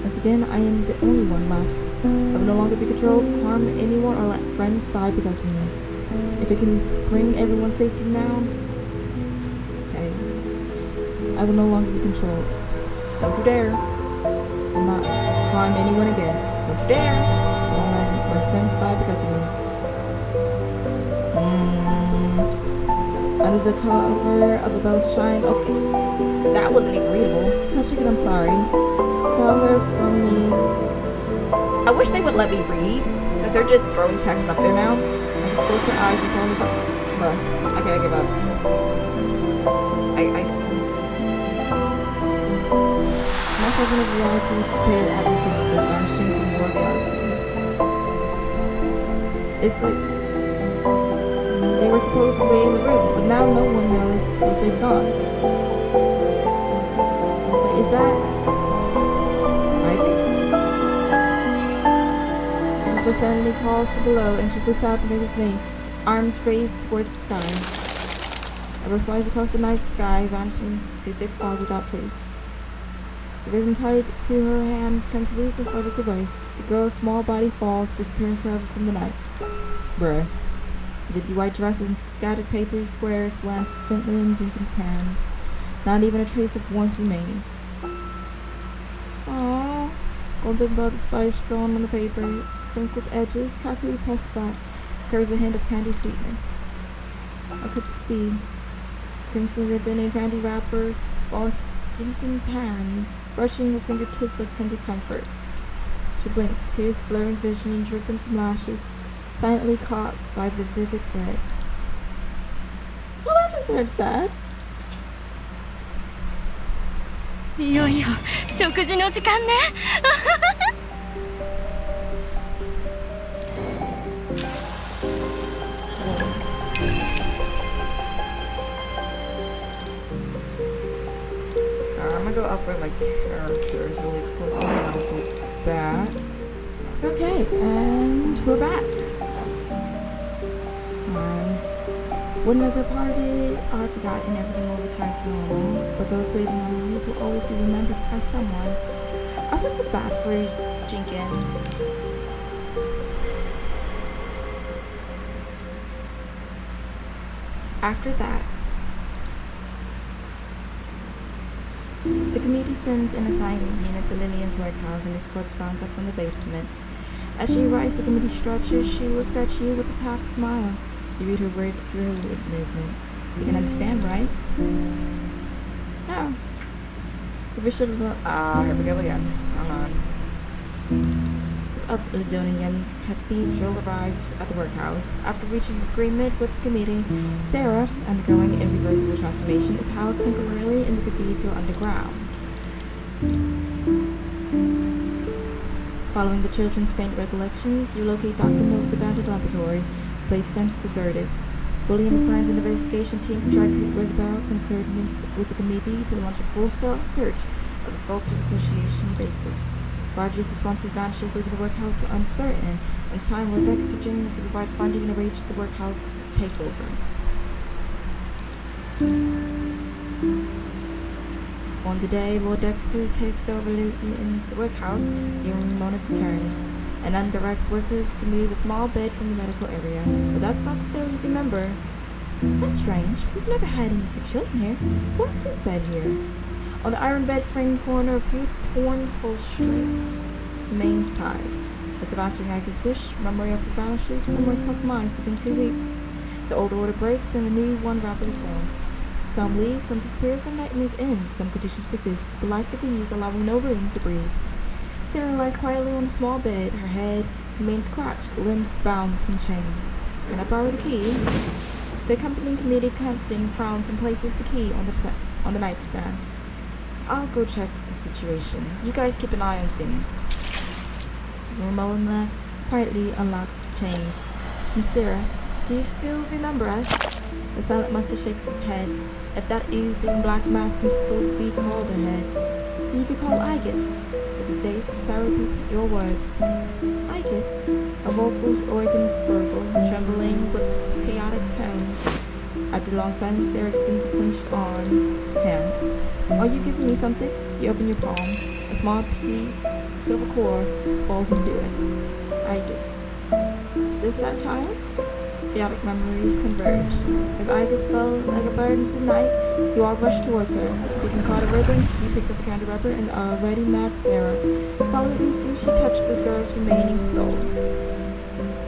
Once again, I am the only one left. I will no longer be controlled, harm anyone, or let friends die because of me. If it can bring everyone safety now, okay. I will no longer be controlled. Don't you dare. I will not harm anyone again. Don't you dare. I won't let my friends die because of me. Under the cover of the bell's shine. Okay, that wasn't agreeable. Touching it, I'm sorry. Tell her from me. I wish they would let me read, because they're just throwing text up there now. I just close my eyes and follow this up. Bruh, okay, I give up. My version of reality disappeared at their fingertips, vanishing from your reality. It's like they were supposed to be in the room, but now no one knows where they've gone. Wait, is that Itis? Elizabeth suddenly calls from below and she looks out to make his name, arms raised towards the sky. A bird flies across the night sky, vanishing to thick fog without trace. The ribbon tied to her hand comes loose and flutters away. The girl's small body falls, disappearing forever from the night. Bruh. The white dress and scattered paper squares lands gently in Jenkins' hand. Not even a trace of warmth remains. Aww. Golden butterflies drawn on the paper, its crinkled edges carefully pressed back, carries a hint of candy sweetness. What could this be? Crimson ribbon and candy wrapper falls Jenkins' hand, brushing her fingertips like tender comfort. She blinks, tears blurring vision and dripping from lashes, silently caught by the vivid red. Well, that just sounds sad. いよいよ食事の時間ね。I'm gonna go upgrade my characters really quick and I'll go back. Okay, and we're back. When they departed, our forgotten everything will return to normal, but those waiting memories will always be remembered by someone. I feel so bad for Jenkins. After that, the committee sends an assignment unit to Lillian's workhouse and escorts Sanka from the basement. As she arrives the committee structure, she looks at you with a half smile. You read her words through her lip movement. You can understand, right? No. The bishop of here we go again. Hang on. Of Ladonian Cathedral arrives at the workhouse. After reaching agreement with the committee, Sarah, undergoing irreversible transformation, is housed temporarily in the cathedral underground. Following the children's faint recollections, you locate Dr. Miller's abandoned laboratory. The place stands deserted. William assigns an investigation team to track whereabouts and coordinates with the committee to launch a full-scale search of the Sculptors Association bases. Roger's responses vanishes, leaving the workhouse uncertain, and time where Dexter generously provides funding and arranges the workhouse's takeover. On the day Lord Dexter takes over Lillian's workhouse, Ramona returns and directs workers to move a small bed from the medical area. But that's not the Sarah you remember. That's strange. We've never had any sick children here. So why is this bed here? On the iron bed frame corner, a few torn clothes strips remains tied. It's about to enact his wish. Memory of it vanishes from workhouse minds within 2 weeks. The old order breaks and the new one rapidly forms. Some leave, some disappear, some nightmares end, some conditions persist, but life continues, allowing no room to breathe. Sarah lies quietly on a small bed. Her head remains crouched, limbs bound in chains. Can I borrow the key? The accompanying committee captain frowns and places the key on the nightstand. I'll go check the situation. You guys keep an eye on things. Ramona quietly unlocks the chains. Miss Sarah, do you still remember us? The silent monster shakes its head. If that oozing black mass can still be called a head. Do you recall Igus? As if dazed, Sarah repeats your words. Igus? A vocal's organs gurgle, trembling with chaotic tones. After a long silence, Sarah extends a clenched hand. Are you giving me something? You open your palm. A small piece of silver core falls into it. Igus. Is this that child? Chaotic memories converge. As Igus fell like a bird into the night, you all rushed towards her. Taking caught a ribbon, you picked up a candy wrapper and the already mad Sarah. Following instinct, she touched the girl's remaining soul.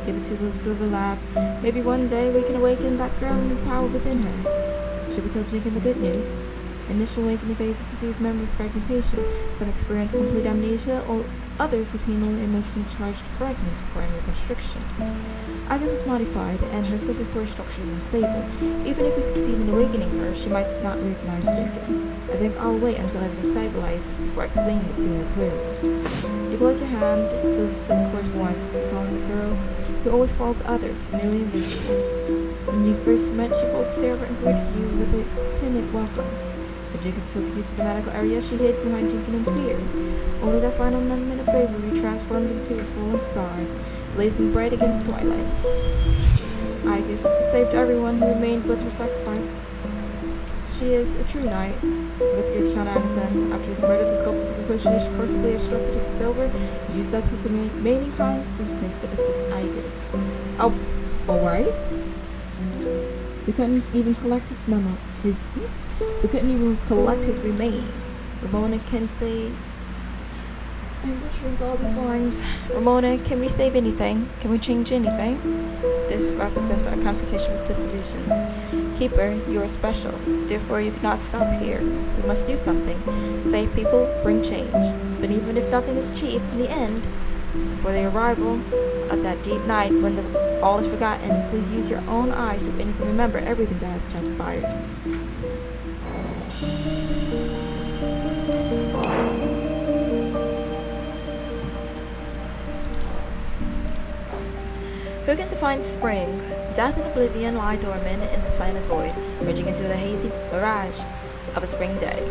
Give it to the silver lab. Maybe one day we can awaken that girl and the power within her. Should we tell Jenkins the good news? Initial awakening phases induce memory fragmentation. Some experience complete amnesia, or others retain only emotionally charged fragments requiring reconstruction. Igus was modified, and her silver core structure is unstable. Even if we succeed in awakening her, she might not recognize Jenkins. I think I'll wait until everything stabilizes before explaining it to her clearly. You close your hand, feel the silver core's warmth, recalling the girl who always followed others, merely invisible. When you first met, she followed Sarah and greeted you with a timid welcome. When Jenkins took you to the medical area, she hid behind Jenkins in fear. Only that final moment of bravery transformed into a falling star, blazing bright against twilight. Igus saved everyone who remained with her sacrifice. She is a true knight. With good Sean Anderson, after his murder, the Sculptors Association forcibly extracted his silver, used up his remaining consciousness to assist Igus. Oh, alright. We couldn't even collect his we couldn't even collect his remains. Ramona can say, I'm butchering all these lines. Ramona, can we save anything? Can we change anything? This represents our confrontation with dissolution. Keeper, you are special. Therefore, you cannot stop here. We must do something. Save people, bring change. But even if nothing is achieved in the end, before the arrival of that deep night when all is forgotten, please use your own eyes to witness and remember everything that has transpired. Who can define spring? Death and oblivion lie dormant in the silent void, merging into the hazy mirage of a spring day.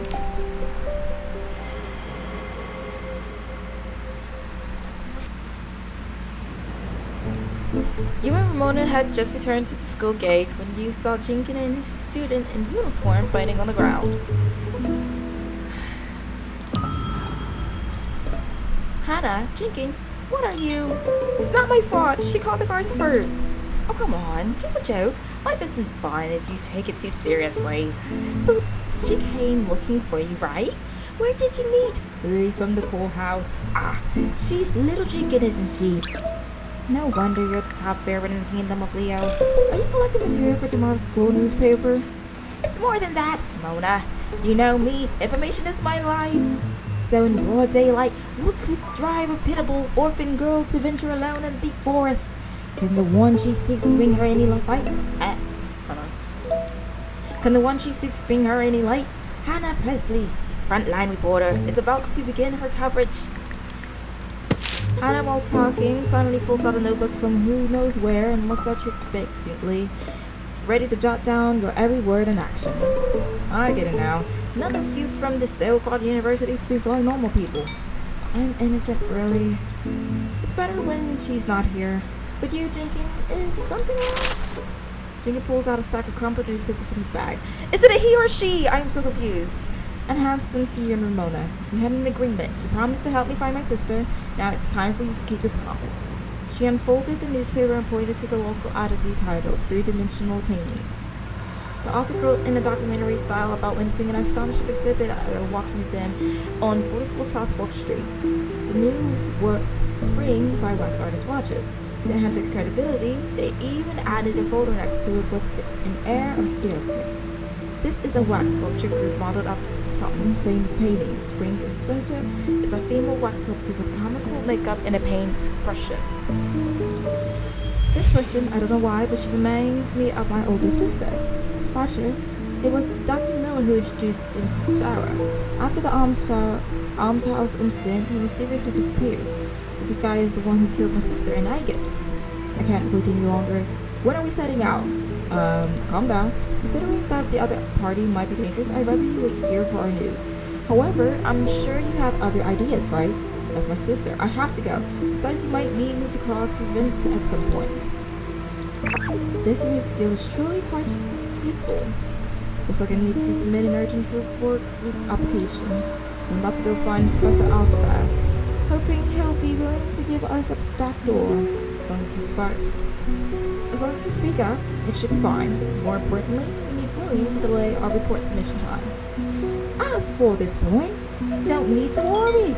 You and Ramona had just returned to the school gate when you saw Jenkins and his student in uniform fighting on the ground. Hannah, Jenkins, what are you? It's not my fault. She called the guards first. Oh, come on. Just a joke. Life isn't fun if you take it too seriously. So, she came looking for you, right? Where did you meet? Lily from the poorhouse. Ah, she's little Jenkins, isn't she? No wonder you're the top favorite in the kingdom of Leo. Are you collecting material for tomorrow's school newspaper? It's more than that, Mona. You know me. Information is my life. So in broad daylight, what could drive a pitiable orphan girl to venture alone in the deep forest? Can the one she seeks bring her any light? Hold on. Can the one she seeks bring her any light? Hannah Presley, frontline reporter, is about to begin her coverage. Hannah, while talking, suddenly pulls out a notebook from who knows where and looks at you expectantly, ready to jot down your every word and action. I get it now. None of you from this so-called university speaks like normal people. I'm innocent, really. It's better when she's not here. But you, Jenkins, is something wrong? Jenkins pulls out a stack of crumpled newspapers from his bag. Is it a he or she? I am so confused. And hands them to you and Ramona. We had an agreement. You promised to help me find my sister. Now it's time for you to keep your promise. She unfolded the newspaper and pointed to the local oddity titled Three-Dimensional Paintings. The author wrote in a documentary style about witnessing an astonishing exhibit at a wax museum on 44 South Brook Street. The new work, Spring, by wax artist Rogers. To enhance its credibility, they even added a photo next to it with an air of seriousness. This is a wax sculpture group modeled after some famous paintings. Spring in the center is a female wax sculpture with comical makeup and a pained expression. This person, I don't know why, but she reminds me of my older sister. Roger, it was Dr. Miller who introduced him to Sarah. After the almshouse incident, he mysteriously disappeared. So this guy is the one who killed my sister, and I guess. I can't wait any longer. When are we setting out? Calm down. Considering that the other party might be dangerous, I'd rather you wait here for our news. However, I'm sure you have other ideas, right? That's my sister. I have to go. Besides, you might need me to call to Vince at some point. This week's skill is truly quite useful. Looks like I need to submit an urgent work application. I'm about to go find Professor Alstar, hoping he'll be willing to give us a back door. As long as you speak up, it should be fine. More importantly, we need William to delay our report submission time. As for this point, you don't need to worry.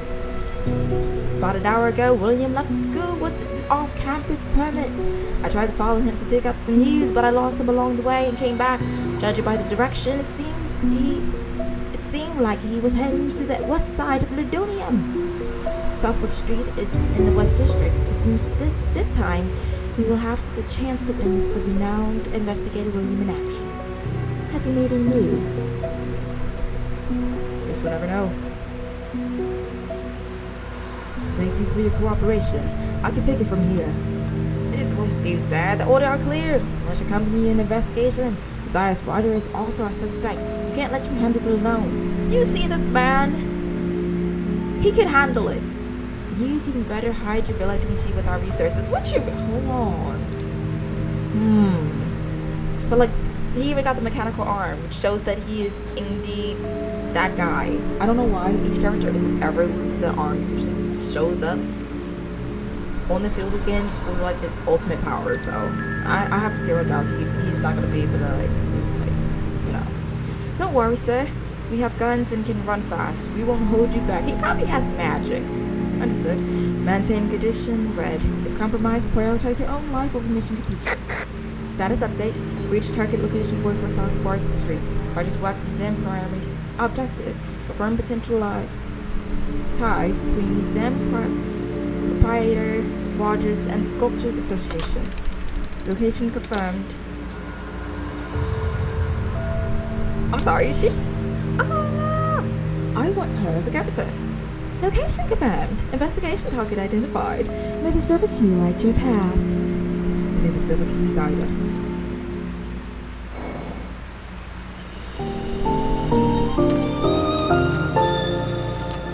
About an hour ago, William left the school with an off-campus permit. I tried to follow him to dig up some news, but I lost him along the way and came back. Judging by the direction, it seemed like he was heading to the west side of Ludonium. Southwark Street is in the West District. It seems that this time we will have the chance to witness the renowned investigator William in action. Has he made any move? Guess we'll never know. Thank you for your cooperation. I can take it from here. This won't do, sir. The order are clear. You must accompany an investigation. Besides, Roger is also a suspect. You can't let him handle it alone. Do you see this man? He can handle it. You can better hide your reluctancy with our resources. What you... Hold on. But like, he even got the mechanical arm, which shows that he is indeed that guy. I don't know why each character who ever loses an arm usually shows up on the field again with like this ultimate power. So I have zero doubts he's not gonna be able to like you know. Don't worry, sir. We have guns and can run fast. We won't hold you back. He probably has magic. Understood. Maintain condition red. If compromised, prioritize your own life over mission completion. Status update. Reach target location 44 South Barth Street. Largest Wax Museum primary objective. Confirm potential ties between museum proprietor Rogers and the Sculptures Association. Location confirmed. I'm sorry, she's... I want her as a character. Location confirmed. Investigation target identified. May the silver key light your path. May the silver key guide us.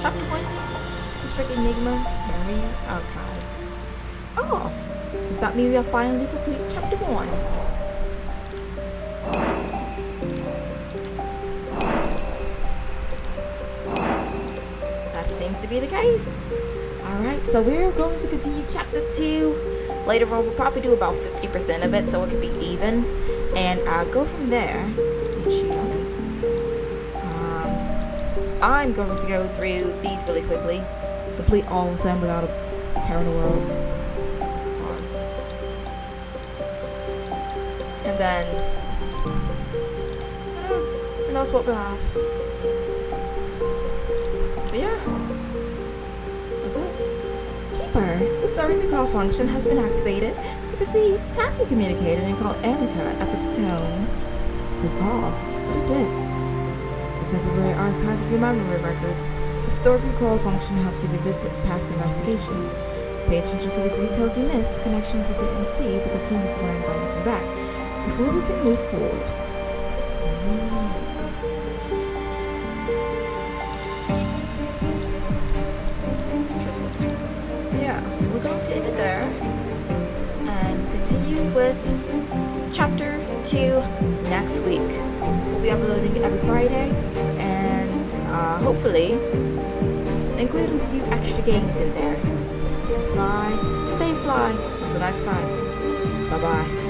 Chapter 1. District Enigma Memory Archive. Oh, does that mean we have finally completed Chapter 1? Seems to be the case. Alright, so we're going to continue Chapter 2. Later on, we'll probably do about 50% of it, so it could be even. And I'll go from there. See achievements. I'm going to go through these really quickly. Complete all of them without a care in the world. And then... Who knows what we'll have. But yeah. The story recall function has been activated. To proceed, tap your communicator and call Erica after the tone. Recall? What is this? A temporary archive of your memory records. The story recall function helps you revisit past investigations. Pay attention to the details you missed, connections you didn't see because humans learn by looking back, before we can move forward. We're going to end it there and continue with Chapter 2 next week. We'll be uploading every Friday and hopefully include a few extra games in there. This is Sly. Stay fly. Until next time. Bye-bye.